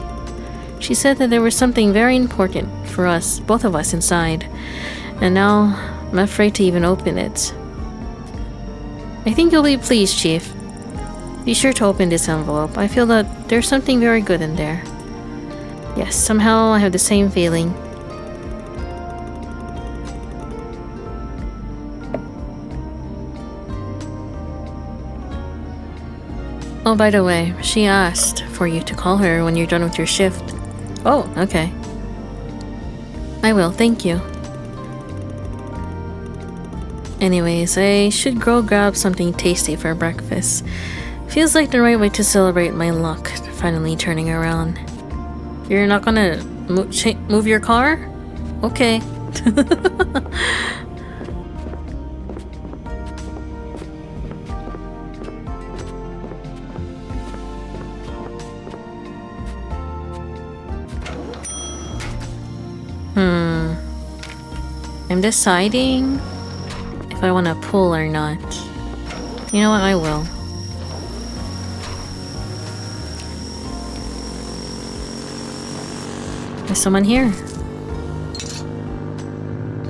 She said that there was something very important for us, both of us, inside. And now, I'm afraid to even open it. I think you'll be pleased, Chief. Be sure to open this envelope. I feel that there's something very good in there. Yes, somehow I have the same feeling. Oh, by the way, she asked for you to call her when you're done with your shift. Oh, okay. I will, thank you. Anyways, I should go grab something tasty for breakfast. Feels like the right way to celebrate my luck finally turning around. You're not gonna move your car? Okay. I'm deciding if I want to pull or not. You know what? I will. There's someone here.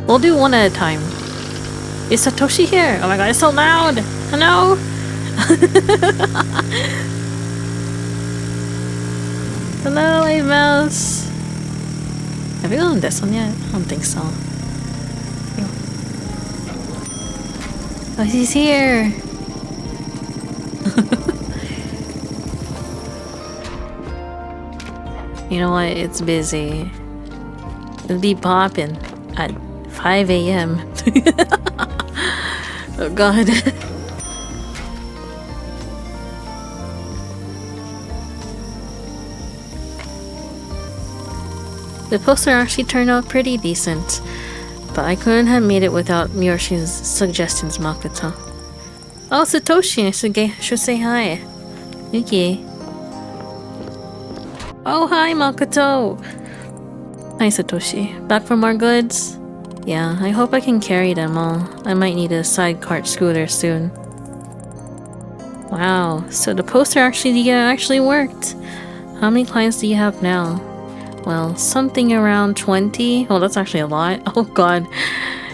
We'll do one at a time. Is Satoshi here? Oh my god, it's so loud! Hello? Hello, a mouse. Have we done this one yet? I don't think so. Oh, he's here! You know what? It's busy. It'll be popping at 5 a.m. Oh god. The poster actually turned out pretty decent, but I couldn't have made it without Miyoshi's suggestions, Makoto. Oh, Satoshi, I should say hi. Yuki. Oh, hi, Makoto! Hi, Satoshi. Back for more goods? Yeah, I hope I can carry them all. I might need a sidecar scooter soon. Wow, so the poster actually worked. How many clients do you have now? Well, something around 20. Oh, that's actually a lot. Oh god.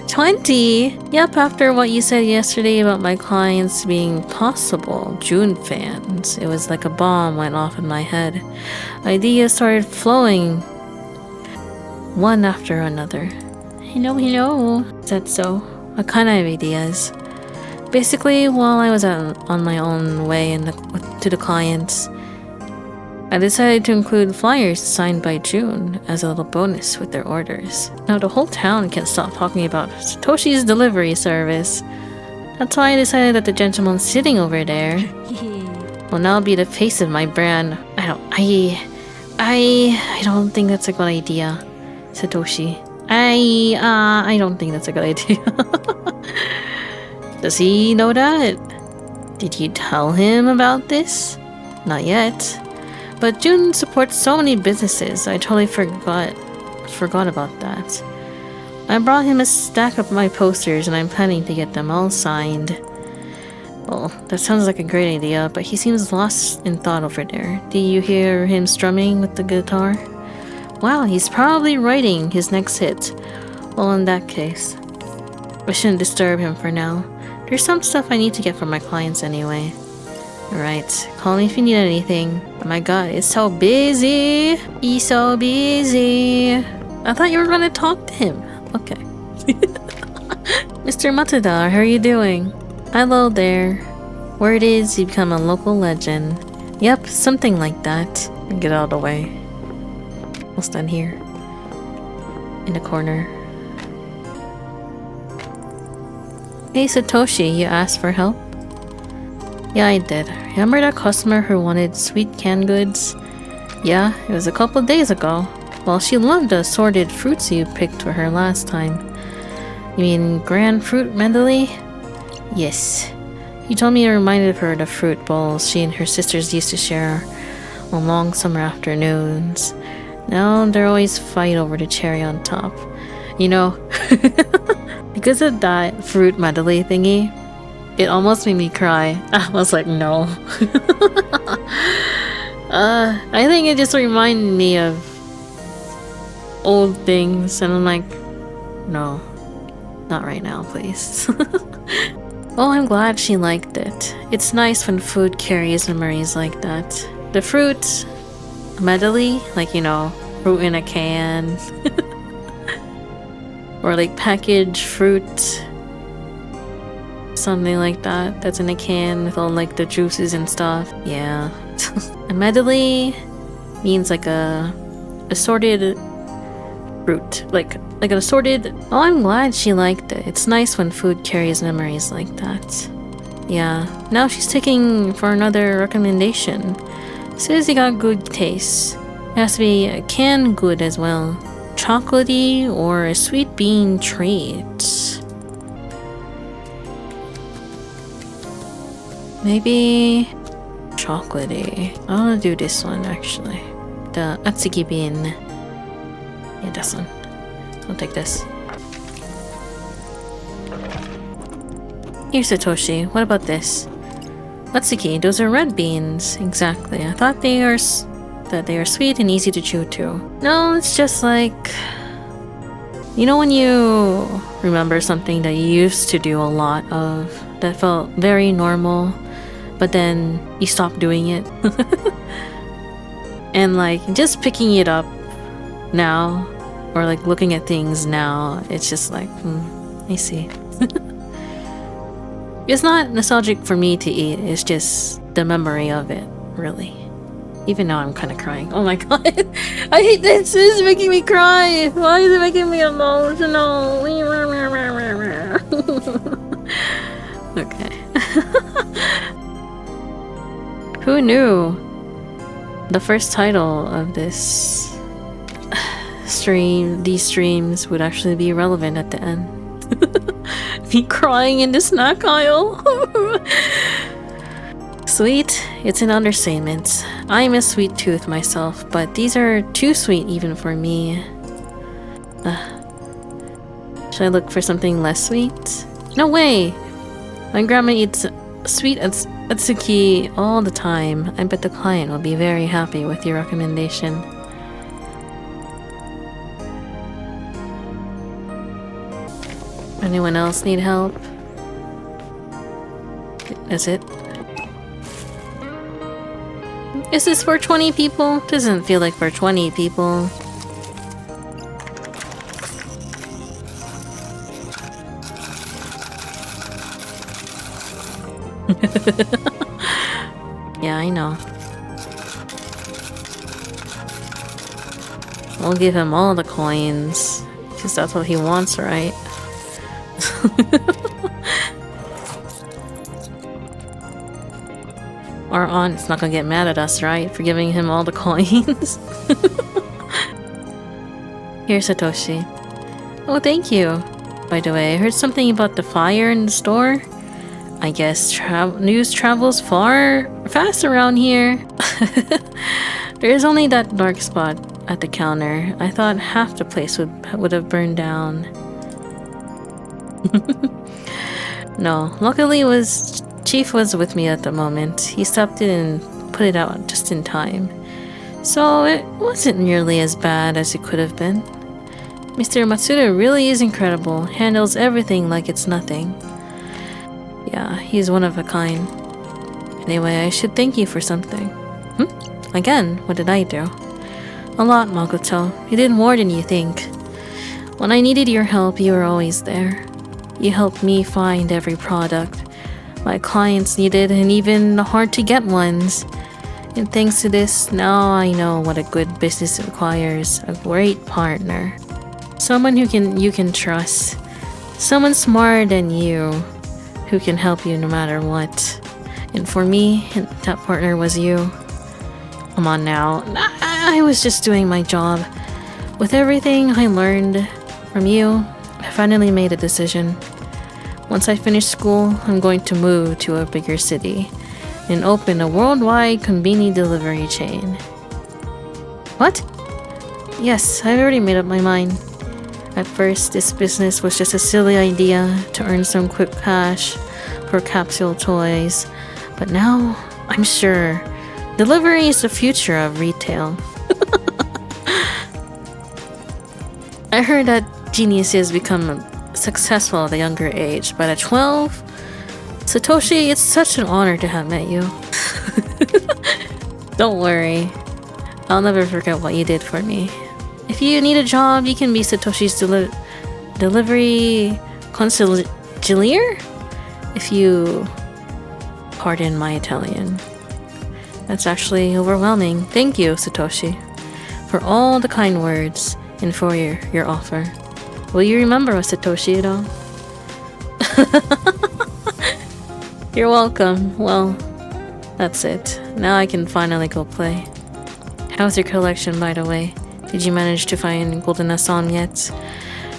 20? Yep, after what you said yesterday about my clients being possible June fans, it was like a bomb went off in my head. Ideas started flowing one after another. Hello. Is that so? What kind of ideas? Basically, while I was on my own way to the clients, I decided to include flyers signed by June as a little bonus with their orders. Now the whole town can't stop talking about Satoshi's delivery service. That's why I decided that the gentleman sitting over there will now be the face of my brand. I don't think that's a good idea, Satoshi. I don't think that's a good idea. Does he know that? Did you tell him about this? Not yet. But June supports so many businesses, I totally forgot about that. I brought him a stack of my posters and I'm planning to get them all signed. Well, that sounds like a great idea, but he seems lost in thought over there. Do you hear him strumming with the guitar? Wow, he's probably writing his next hit. Well, in that case, we shouldn't disturb him for now. There's some stuff I need to get from my clients anyway. Alright, call me if you need anything. Oh my god, it's so busy. He's so busy. I thought you were gonna talk to him. Okay. Mr. Matsuda, how are you doing? Hello there. Word is you become a local legend. Yep, something like that. Get out of the way. I'll stand here. In the corner. Hey Satoshi, you asked for help? Yeah, I did. Remember that customer who wanted sweet canned goods? Yeah, it was a couple days ago. Well, she loved the assorted fruits you picked for her last time. You mean grand fruit medley? Yes. You told me it reminded her of the fruit bowls she and her sisters used to share on long summer afternoons. Now they always fight over the cherry on top. You know, because of that fruit medley thingy, it almost made me cry. I was like, no. I think it just reminded me of old things, and I'm like, no, not right now, please. Oh, I'm glad she liked it. It's nice when food carries memories like that. The fruit medley, like, you know, fruit in a can. Or like packaged fruit. Something like that, that's in a can with all like the juices and stuff. Yeah. A medley means like a assorted fruit. Like an assorted... Oh, I'm glad she liked it. It's nice when food carries memories like that. Yeah. Now she's taking for another recommendation. Says you got good taste. It has to be a canned good as well. Chocolatey or a sweet bean treat. Maybe chocolatey. I want to do this one actually. The Atsuki bean. Yeah, this one. I'll take this. Here, Satoshi. What about this? Atsuki, those are red beans. Exactly. I thought they are sweet and easy to chew too. No, it's just like... You know when you remember something that you used to do a lot of that felt very normal, but then you stopped doing it? And like, just picking it up now, or like looking at things now, it's just like, I see. It's not nostalgic for me to eat, it's just the memory of it, really. Even now I'm kind of crying. Oh my god. I hate this. This is making me cry. Why is it making me emotional? Okay. Who knew the first title of this these streams would actually be relevant at the end? Me crying in the snack aisle. Sweet? It's an understatement. I'm a sweet tooth myself, but these are too sweet even for me. Should I look for something less sweet? No way! My grandma eats sweet Atsuki all the time. I bet the client will be very happy with your recommendation. Anyone else need help? That's it? Is this for 20 people? Doesn't feel like for 20 people. Yeah, I know. We'll give him all the coins, because that's what he wants, right? Our aunt's not gonna get mad at us, right? For giving him all the coins. Here, Satoshi. Oh, thank you. By the way, I heard something about the fire in the store. I guess news travels fast around here. There's only that dark spot at the counter. I thought half the place would have burned down. No, luckily Chief was with me at the moment. He stopped in and put it out just in time. So it wasn't nearly as bad as it could have been. Mr. Matsuda really is incredible. Handles everything like it's nothing. Yeah, he's one of a kind. Anyway, I should thank you for something. Again, what did I do? A lot, Makoto. You did more than you think. When I needed your help, you were always there. You helped me find every product my clients needed, and even the hard-to-get ones. And thanks to this, now I know what a good business requires. A great partner. Someone you can trust. Someone smarter than you, who can help you no matter what. And for me, that partner was you. Come on now. I was just doing my job. With everything I learned from you, I finally made a decision. Once I finish school, I'm going to move to a bigger city and open a worldwide konbini delivery chain. What? Yes, I've already made up my mind. At first, this business was just a silly idea to earn some quick cash for capsule toys. But now, I'm sure delivery is the future of retail. I heard that geniuses become successful at a younger age, but at 12, Satoshi, it's such an honor to have met you. Don't worry, I'll never forget what you did for me. If you need a job, you can be Satoshi's delivery consigliere? If you pardon my Italian. That's actually overwhelming. Thank you, Satoshi, for all the kind words and for your offer. Will you remember us, Satoshi, though? You're welcome. Well, that's it. Now I can finally go play. How's your collection, by the way? Did you manage to find Golden Assam yet?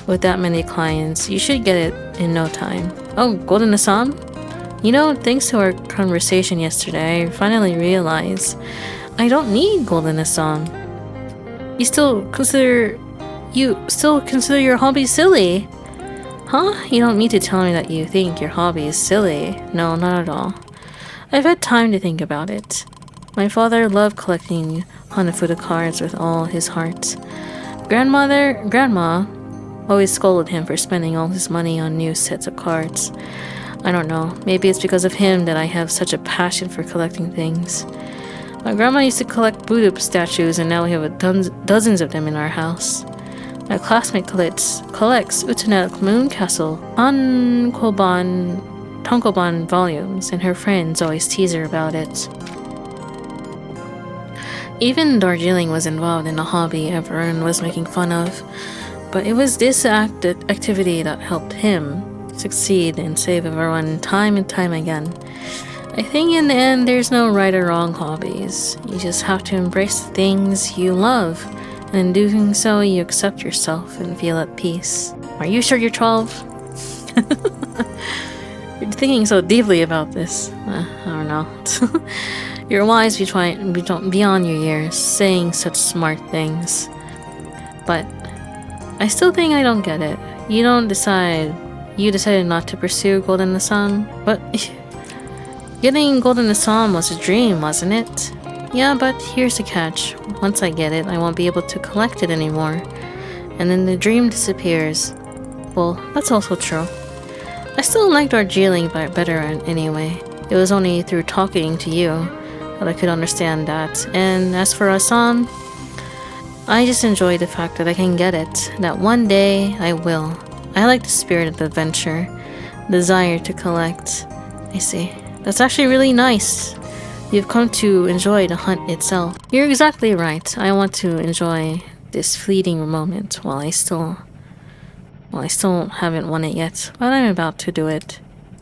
With that many clients, you should get it in no time. Oh, Golden Assam? You know, thanks to our conversation yesterday, I finally realized I don't need Golden Assam. You still consider your hobby silly? Huh? You don't mean to tell me that you think your hobby is silly. No, not at all. I've had time to think about it. My father loved collecting Hanafuda cards with all his heart. Grandma always scolded him for spending all his money on new sets of cards. I don't know, maybe it's because of him that I have such a passion for collecting things. My grandma used to collect Buddha statues, and now we have dozens of them in our house. My classmate collects Utana Moon Castle, Tankoban volumes, and her friends always tease her about it. Even Darjeeling was involved in a hobby everyone was making fun of, but it was this activity that helped him succeed and save everyone time and time again. I think in the end there's no right or wrong hobbies. You just have to embrace the things you love, and in doing so you accept yourself and feel at peace. Are you sure you're 12? You're thinking so deeply about this. I don't know. You're wise beyond your years, saying such smart things. But I still think I don't get it. You decided not to pursue Golden Assam, but getting Golden Assam was a dream, wasn't it? Yeah, but here's the catch. Once I get it, I won't be able to collect it anymore. And then the dream disappears. Well, that's also true. I still liked Darjeeling better anyway. It was only through talking to you that I could understand that. And as for Assam, I just enjoy the fact that I can get it. That one day I will. I like the spirit of adventure, desire to collect. I see. That's actually really nice. You've come to enjoy the hunt itself. You're exactly right. I want to enjoy this fleeting moment while I still haven't won it yet, but I'm about to do it.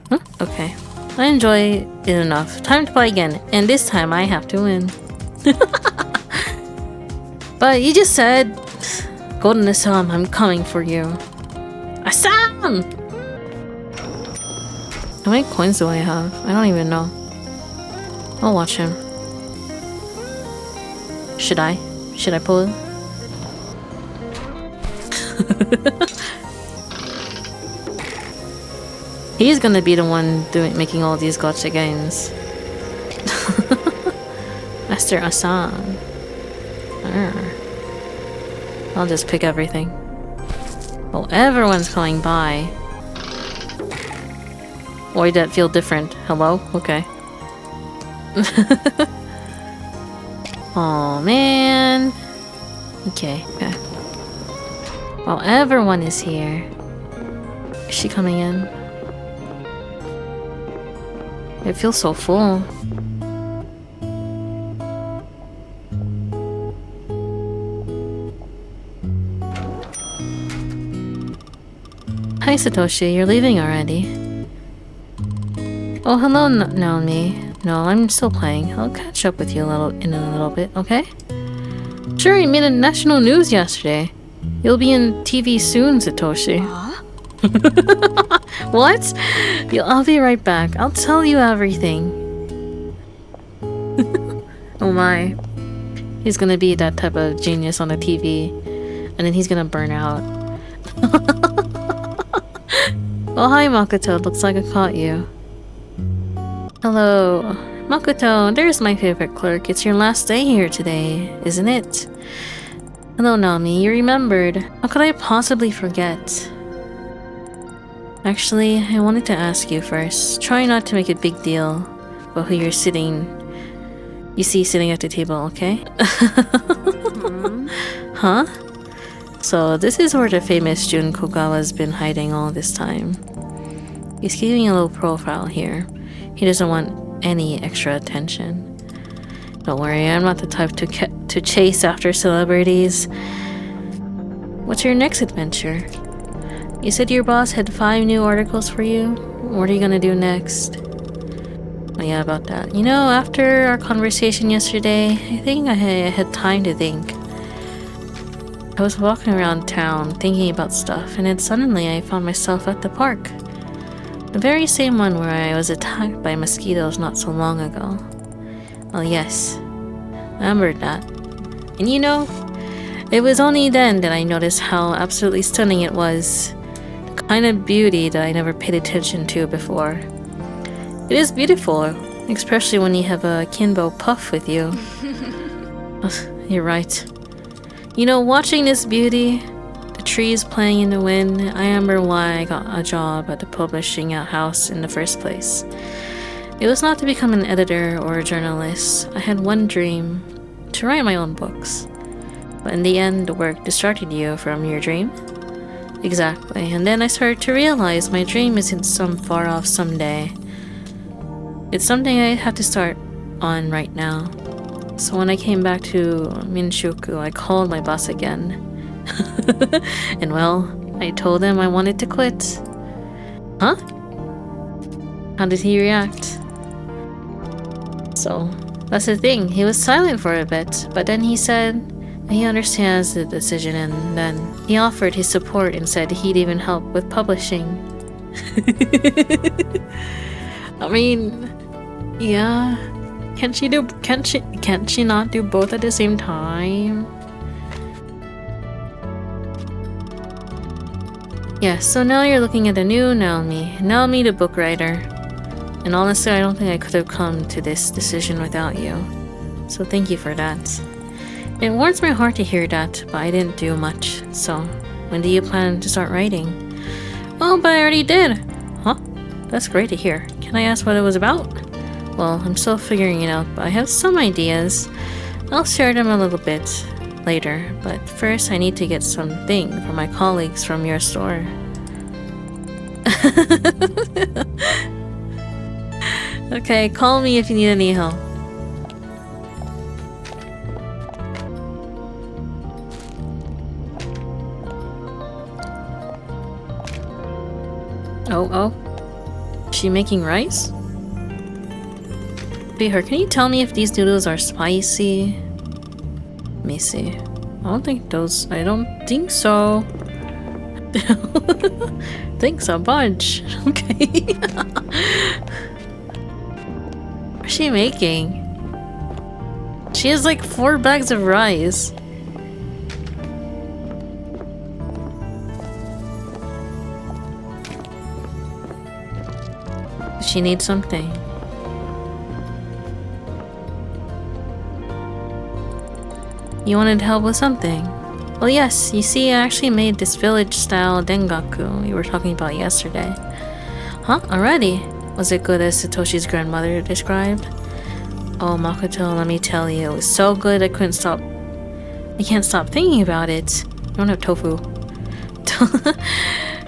Huh? Okay. I enjoy it enough. Time to play again, and this time I have to win. But you just said, Golden Assam, I'm coming for you. Assam! How many coins do I have? I don't even know. I'll watch him. Should I pull it? He's gonna be the one making all these gacha games. Master Assam. I'll just pick everything. Oh, everyone's coming by. Why did that feel different? Hello? Okay. Oh man. Okay. Well, everyone is here. Is she coming in? It feels so full. Hi Satoshi, you're leaving already. Oh, hello Naomi. No, I'm still playing. I'll catch up with you in a little bit, okay? Sure, you made it national news yesterday. You'll be in TV soon, Satoshi. What? I'll be right back. I'll tell you everything. Oh my. He's gonna be that type of genius on the TV, and then he's gonna burn out. Oh, hi Makoto. Looks like I caught you. Hello. Makoto, there's my favorite clerk. It's your last day here today, isn't it? Hello, Nami. You remembered. How could I possibly forget? Actually, I wanted to ask you first. Try not to make a big deal about who you see sitting at the table, okay? Huh? So this is where the famous Jun Kogawa's been hiding all this time. He's keeping a low profile here. He doesn't want any extra attention. Don't worry, I'm not the type to chase after celebrities. What's your next adventure? You said your boss had 5 new articles for you. What are you gonna do next? Oh yeah, about that. You know, after our conversation yesterday, I think I had time to think. I was walking around town thinking about stuff, and then suddenly I found myself at the park. The very same one where I was attacked by mosquitoes not so long ago. Oh yes, I remembered that. And you know, it was only then that I noticed how absolutely stunning it was. The kind of beauty that I never paid attention to before. It is beautiful, especially when you have a Kinbo puff with you. You're right. You know, watching this beauty, the trees playing in the wind, I remember why I got a job at the publishing house in the first place. It was not to become an editor or a journalist. I had one dream, to write my own books. But in the end, the work distracted you from your dream? Exactly, and then I started to realize my dream isn't some far-off someday. It's something I have to start on right now. So when I came back to Minshuku, I called my boss again. And well, I told him I wanted to quit. Huh? How did he react? So, that's the thing. He was silent for a bit, but then he said he understands the decision, and then he offered his support and said he'd even help with publishing. I mean, yeah. Can't she not do both at the same time? Yeah, so now you're looking at the new Naomi the book writer. And honestly, I don't think I could have come to this decision without you. So thank you for that. It warms my heart to hear that, but I didn't do much. So, when do you plan to start writing? Oh, but I already did! Huh? That's great to hear. Can I ask what it was about? Well, I'm still figuring it out, but I have some ideas. I'll share them a little bit later, but first I need to get something for my colleagues from your store. Okay, call me if you need any help. Oh. Is she making rice? Her, can you tell me if these noodles are spicy? Let me see. I don't think so. Thanks a bunch. Okay. What's she making? She has like 4 bags of rice. She needs something. You wanted help with something? Well, yes. You see, I actually made this village-style dengaku we were talking about yesterday. Huh? Already? Was it good as Satoshi's grandmother described? Oh, Makoto, let me tell you, it was so good I can't stop thinking about it. I don't have tofu.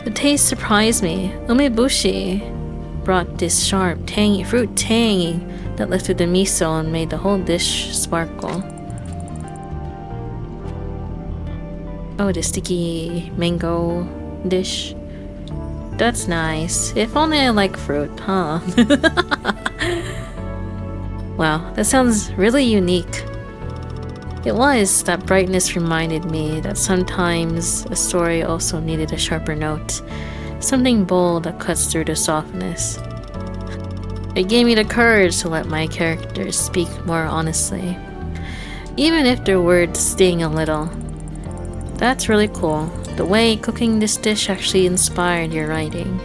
The taste surprised me. Umebushi brought this sharp, tangy fruit tang that lifted the miso and made the whole dish sparkle. Oh, the sticky mango dish. That's nice. If only I like fruit, huh? Wow, that sounds really unique. It was. That brightness reminded me that sometimes a story also needed a sharper note. Something bold that cuts through the softness. It gave me the courage to let my characters speak more honestly, even if their words sting a little. That's really cool. The way cooking this dish actually inspired your writing.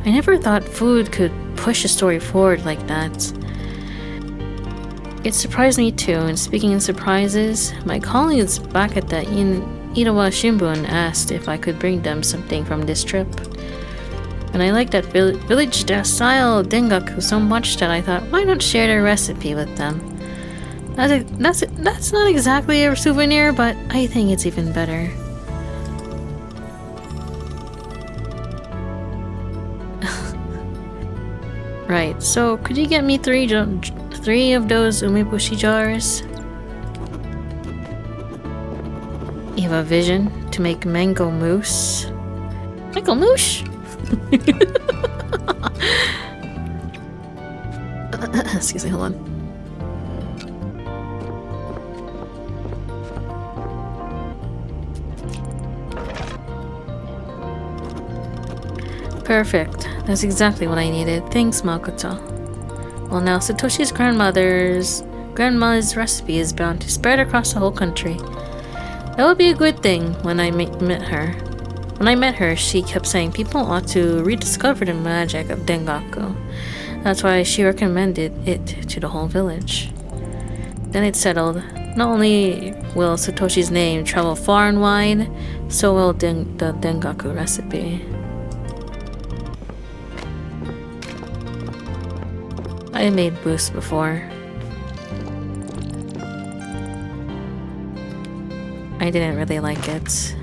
I never thought food could push a story forward like that. It surprised me too, and speaking of surprises, my colleagues back at the Itawa Shimbun asked if I could bring them something from this trip. And I liked that village-style dengaku so much that I thought, why not share the recipe with them? That's not exactly a souvenir, but I think it's even better. Right, so could you get me three of those umebushi jars? You have a vision to make mango mousse? Mango mousse? Excuse me, hold on. Perfect. That's exactly what I needed. Thanks, Makoto. Well, now Satoshi's grandma's recipe is bound to spread across the whole country. That would be a good thing when I met her. When I met her, she kept saying people ought to rediscover the magic of dengaku. That's why she recommended it to the whole village. Then it settled. Not only will Satoshi's name travel far and wide, so will the dengaku recipe. I made mousse before. I didn't really like it.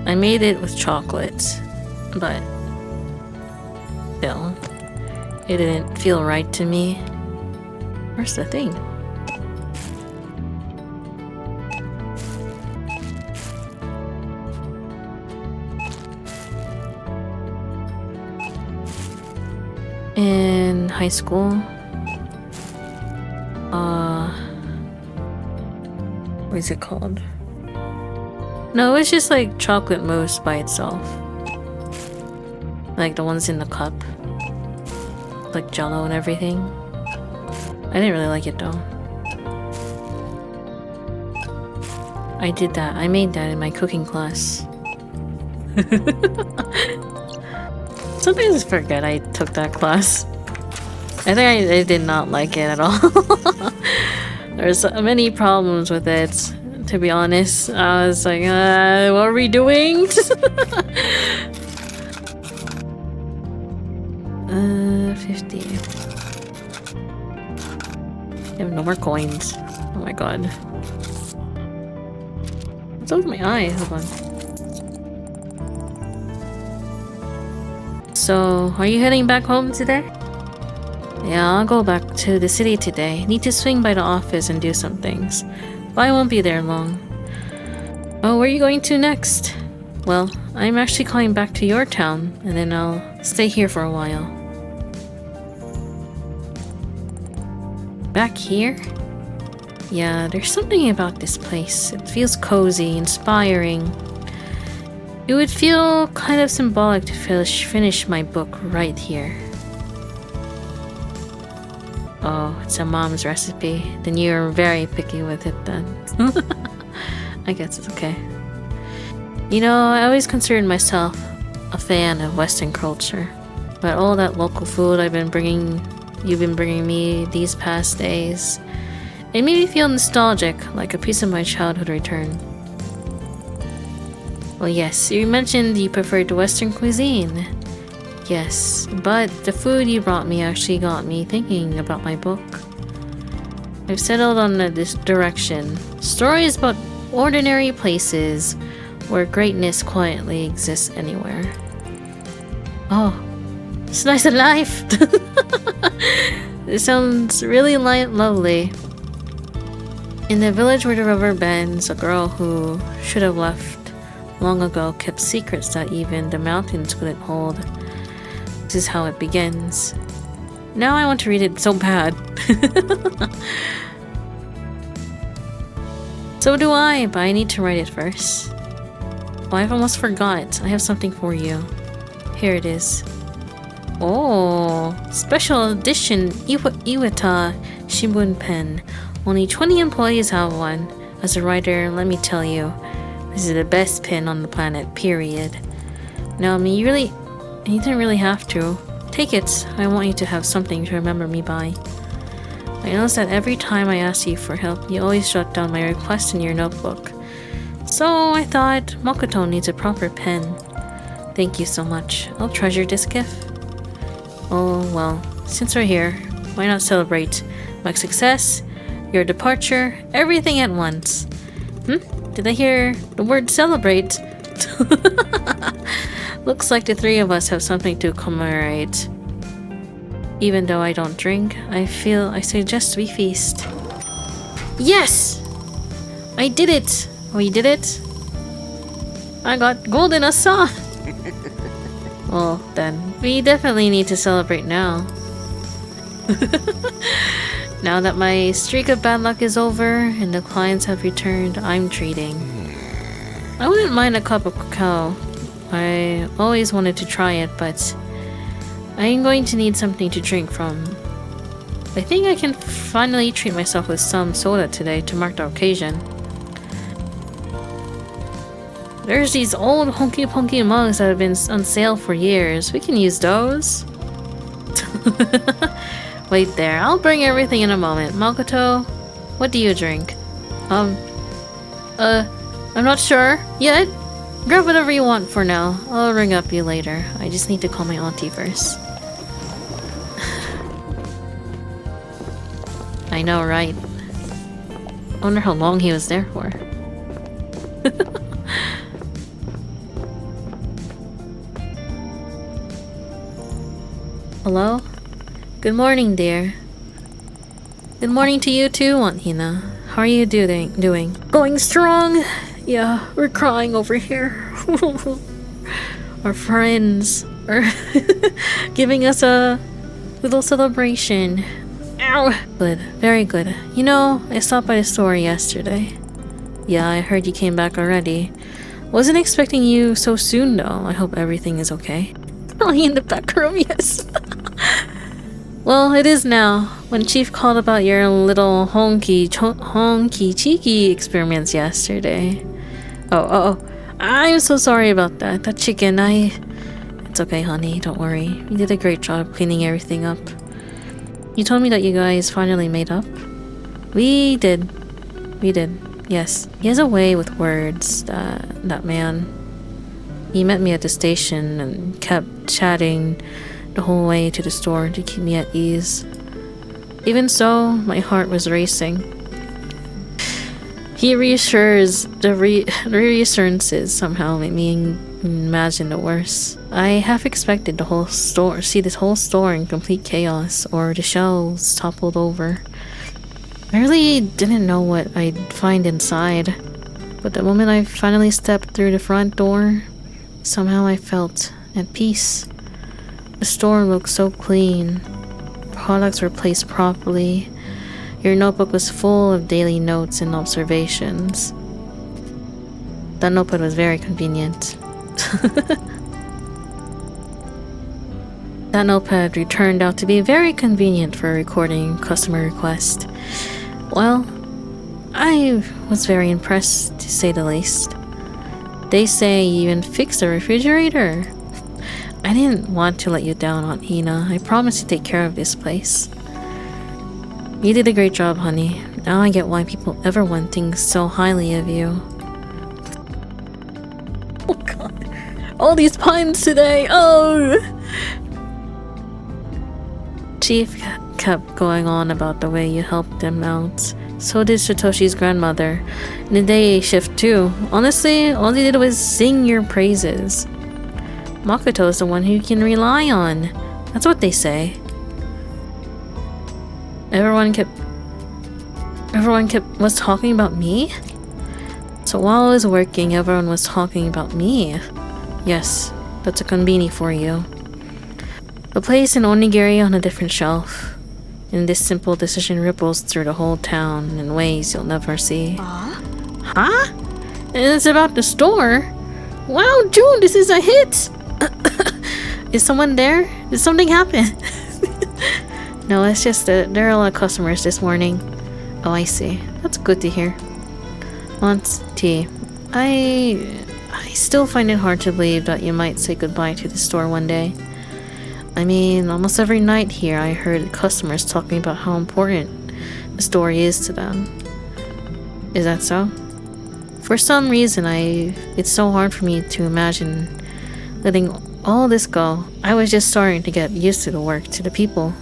I made it with chocolate, but still, it didn't feel right to me. Where's the thing? In high school, what is it called? No, it's just like chocolate mousse by itself. Like the ones in the cup. Like Jello and everything. I didn't really like it though. I did that. I made that in my cooking class. Sometimes I forget I took that class. I think I did not like it at all. There's so many problems with it, to be honest. I was like, what are we doing? 50. I have no more coins. Oh my god. What's up with my eye? Hold on. So, are you heading back home today? Yeah, I'll go back to the city today. Need to swing by the office and do some things. But I won't be there long. Oh, where are you going to next? Well, I'm actually coming back to your town, and then I'll stay here for a while. Back here? Yeah, there's something about this place. It feels cozy, inspiring. It would feel kind of symbolic to finish my book right here. Oh, it's a mom's recipe. Then you're very picky with it then. I guess it's okay. You know, I always considered myself a fan of Western culture. But all that local food you've been bringing me these past days, it made me feel nostalgic, like a piece of my childhood returned. Well, yes, you mentioned you preferred the Western cuisine. Yes, but the food you brought me actually got me thinking about my book. I've settled on this direction. Stories about ordinary places where greatness quietly exists anywhere. Oh, slice of life! This sounds really lovely. In the village where the river bends, a girl who should have left long ago kept secrets that even the mountains couldn't hold. This is how it begins. Now I want to read it so bad. So do I, but I need to write it first. Oh, I've almost forgot. I have something for you. Here it is. Oh, special edition Iwata Shimbun pen. Only 20 employees have one. As a writer, let me tell you, this is the best pen on the planet, period. Now, you didn't really have to. Take it. I want you to have something to remember me by. I noticed that every time I ask you for help, you always jot down my request in your notebook. So I thought Makoto needs a proper pen. Thank you so much. I'll treasure this gift. Oh, well, since we're here, why not celebrate my success, your departure, everything at once? Did I hear the word celebrate? Looks like the three of us have something to commemorate. Even though I don't drink, I suggest we feast. Yes! I did it! Oh, you did it? I got gold in a saw! Well, then, we definitely need to celebrate now. Now that my streak of bad luck is over and the clients have returned, I'm treating. I wouldn't mind a cup of cacao. I always wanted to try it, but I'm going to need something to drink from. I think I can finally treat myself with some soda today to mark the occasion. There's these old honky ponky mugs that have been on sale for years. We can use those. Wait there, I'll bring everything in a moment. Makoto, what do you drink? I'm not sure yet. Grab whatever you want for now. I'll ring up you later. I just need to call my auntie first. I know, right? I wonder how long he was there for. Hello? Good morning, dear. Good morning to you too, Aunt Hina. How are you doing? Going strong! Yeah, we're crying over here. Our friends are giving us a little celebration. Ow! Good, very good. You know, I stopped by the store yesterday. Yeah, I heard you came back already. Wasn't expecting you so soon though. I hope everything is okay. Probably in the back room, yes. Well, it is now. When Chief called about your little honky cheeky experiments yesterday. Oh, I'm so sorry about that. That chicken, It's okay, honey, don't worry. You did a great job cleaning everything up. You told me that you guys finally made up? We did, yes. He has a way with words, that man. He met me at the station and kept chatting the whole way to the store to keep me at ease. Even so, my heart was racing. He reassurances somehow made me imagine the worst. I half expected see this whole store in complete chaos, or the shelves toppled over. I really didn't know what I'd find inside, but the moment I finally stepped through the front door, somehow I felt at peace. The store looked so clean. Products were placed properly. Your notebook was full of daily notes and observations. That notebook was very convenient. That notepad turned out to be very convenient for recording customer requests. Well, I was very impressed, to say the least. They say you even fixed the refrigerator. I didn't want to let you down, Aunt Hina. I promised to take care of this place. You did a great job, honey. Now I get why people ever want things so highly of you. Oh god. All these puns today! Oh! Chief kept going on about the way you helped them out. So did Satoshi's grandmother. In the day shift too. Honestly, all they did was sing your praises. Makoto is the one who you can rely on. That's what they say. Everyone was talking about me? So while I was working, everyone was talking about me. Yes, that's a konbini for you. A place in onigiri on a different shelf. And this simple decision ripples through the whole town in ways you'll never see. Huh? And it's about the store? Wow, June, this is a hit! Is someone there? Did something happen? No, it's just that there are a lot of customers this morning. Oh, I see. That's good to hear. Want tea? I still find it hard to believe that you might say goodbye to the store one day. I mean, almost every night here I heard customers talking about how important the store is to them. Is that so? For some reason, it's so hard for me to imagine letting all this go. I was just starting to get used to the work, to the people.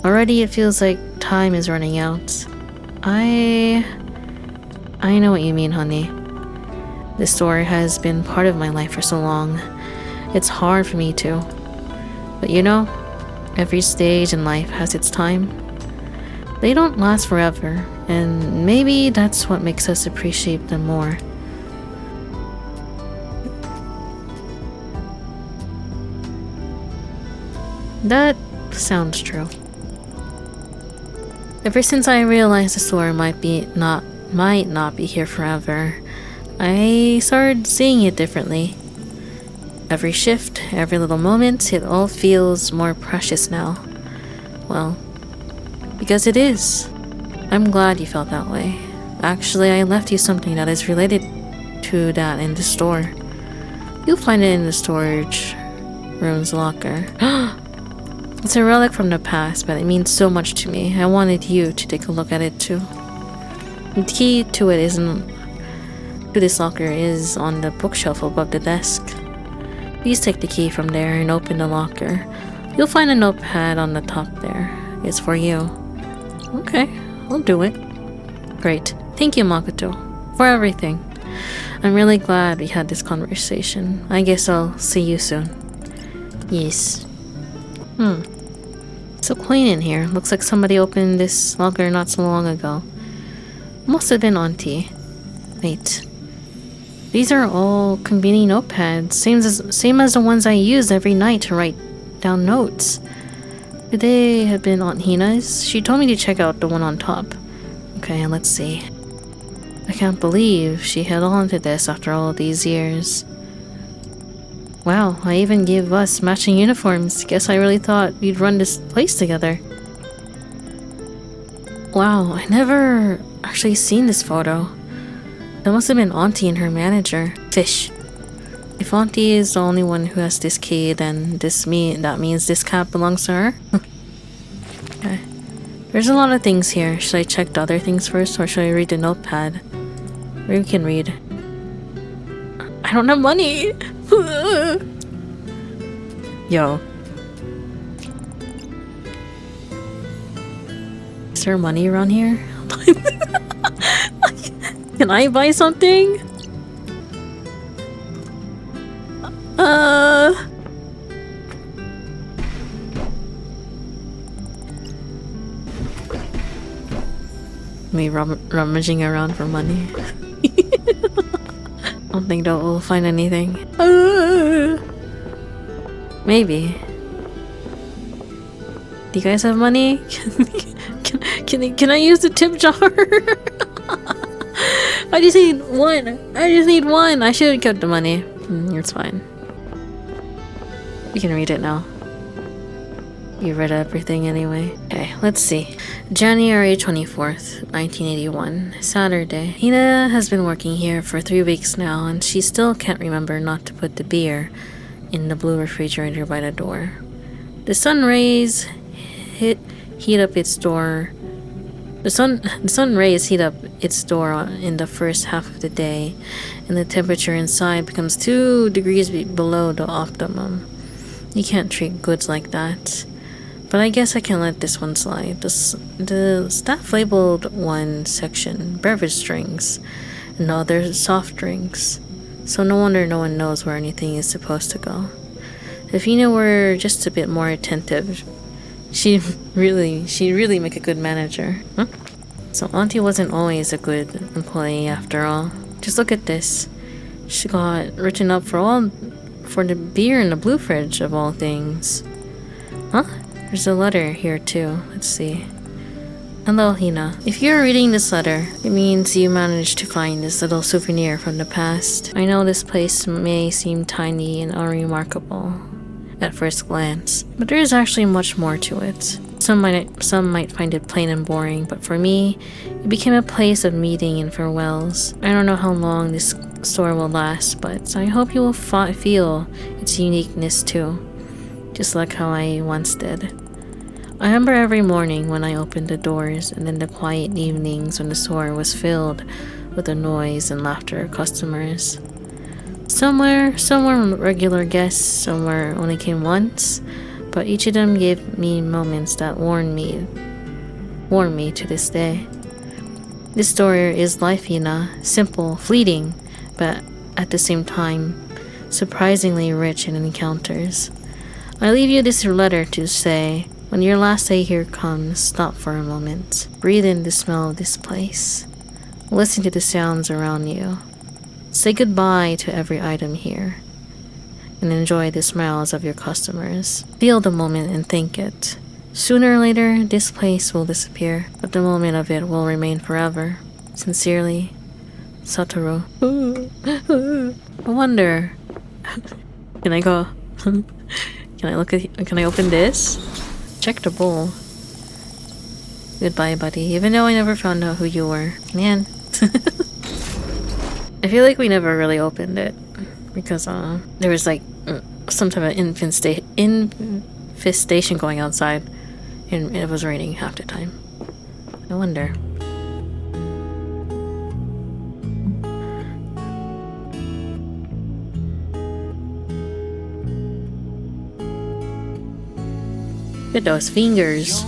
Already it feels like time is running out. I know what you mean, honey. This store has been part of my life for so long. It's hard for me too. But you know, every stage in life has its time. They don't last forever, and maybe that's what makes us appreciate them more. That sounds true. Ever since I realized the store might not be here forever, I started seeing it differently. Every shift, every little moment, it all feels more precious now. Well, because it is. I'm glad you felt that way. Actually, I left you something that is related to that in the store. You'll find it in the storage room's locker. It's a relic from the past, but it means so much to me. I wanted you to take a look at it too. The key to this locker is on the bookshelf above the desk. Please take the key from there and open the locker. You'll find a notepad on the top there. It's for you. Okay, I'll do it. Great. Thank you, Makoto, for everything. I'm really glad we had this conversation. I guess I'll see you soon. Yes. So clean in here. Looks like somebody opened this locker not so long ago. Must have been Auntie. Wait. These are all konbini notepads, same as the ones I use every night to write down notes. Could they have been Aunt Hina's? She told me to check out the one on top. Okay, let's see. I can't believe she held on to this after all these years. Wow, I even gave us matching uniforms. Guess I really thought we'd run this place together. Wow, I never actually seen this photo. That must have been Auntie and her manager. Fish. If Auntie is the only one who has this key, then that means this cat belongs to her? Okay. There's a lot of things here. Should I check the other things first, or should I read the notepad? Maybe we can read. I don't have money! Yo. Is there money around here? Can I buy something? Me rummaging around for money. I don't think that we'll find anything. Maybe. Do you guys have money? Can I use the tip jar? I just need one. I should have kept the money. It's fine. We can read it now. You read everything anyway. Okay, let's see. January 24th, 1981. Saturday. Hina has been working here for 3 weeks now, and she still can't remember not to put the beer in the blue refrigerator by the door. The sun rays heat up its door. The sun rays heat up its door in the first half of the day, and the temperature inside becomes 2 degrees below the optimum. You can't treat goods like that. But I guess I can let this one slide. The staff labeled one section beverage drinks and the other soft drinks. So no wonder no one knows where anything is supposed to go. If Hina were just a bit more attentive, she'd really make a good manager. Huh? So Auntie wasn't always a good employee after all. Just look at this. She got written up for the beer in the blue fridge of all things. Huh? There's a letter here too. Let's see. Hello, Hina. If you're reading this letter, it means you managed to find this little souvenir from the past. I know this place may seem tiny and unremarkable at first glance, but there is actually much more to it. Some might find it plain and boring, but for me, it became a place of meeting and farewells. I don't know how long this store will last, but I hope you will feel its uniqueness too, just like how I once did. I remember every morning when I opened the doors, and then the quiet evenings when the store was filled with the noise and laughter of customers. Some were regular guests, some only came once, but each of them gave me moments that warm me to this day. This story is life, Hina, simple, fleeting, but at the same time, surprisingly rich in encounters. I leave you this letter to say, when your last day here comes, stop for a moment. Breathe in the smell of this place. Listen to the sounds around you. Say goodbye to every item here. And enjoy the smiles of your customers. Feel the moment and thank it. Sooner or later, this place will disappear, but the moment of it will remain forever. Sincerely, Satoru. I wonder. Can I go? Can I open this? Check the bowl. Goodbye, buddy. Even though I never found out who you were. Man. I feel like we never really opened it. Because there was like some type of infestation going outside. And it was raining half the time. I wonder. Look at those fingers.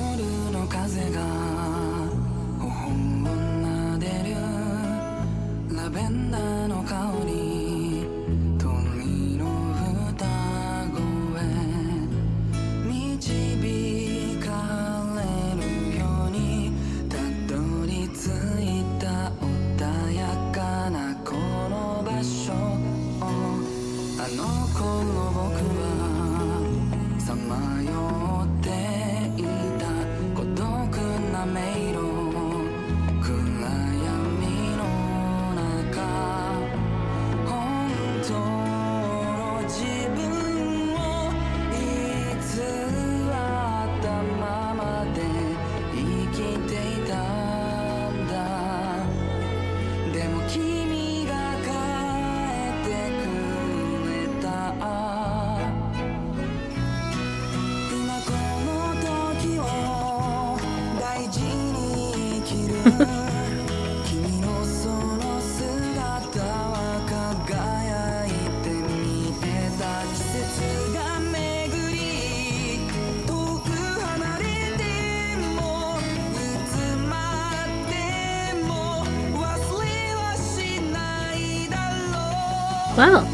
Wow.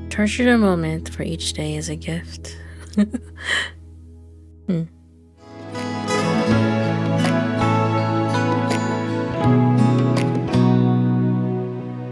Treasure a moment for each day as a gift.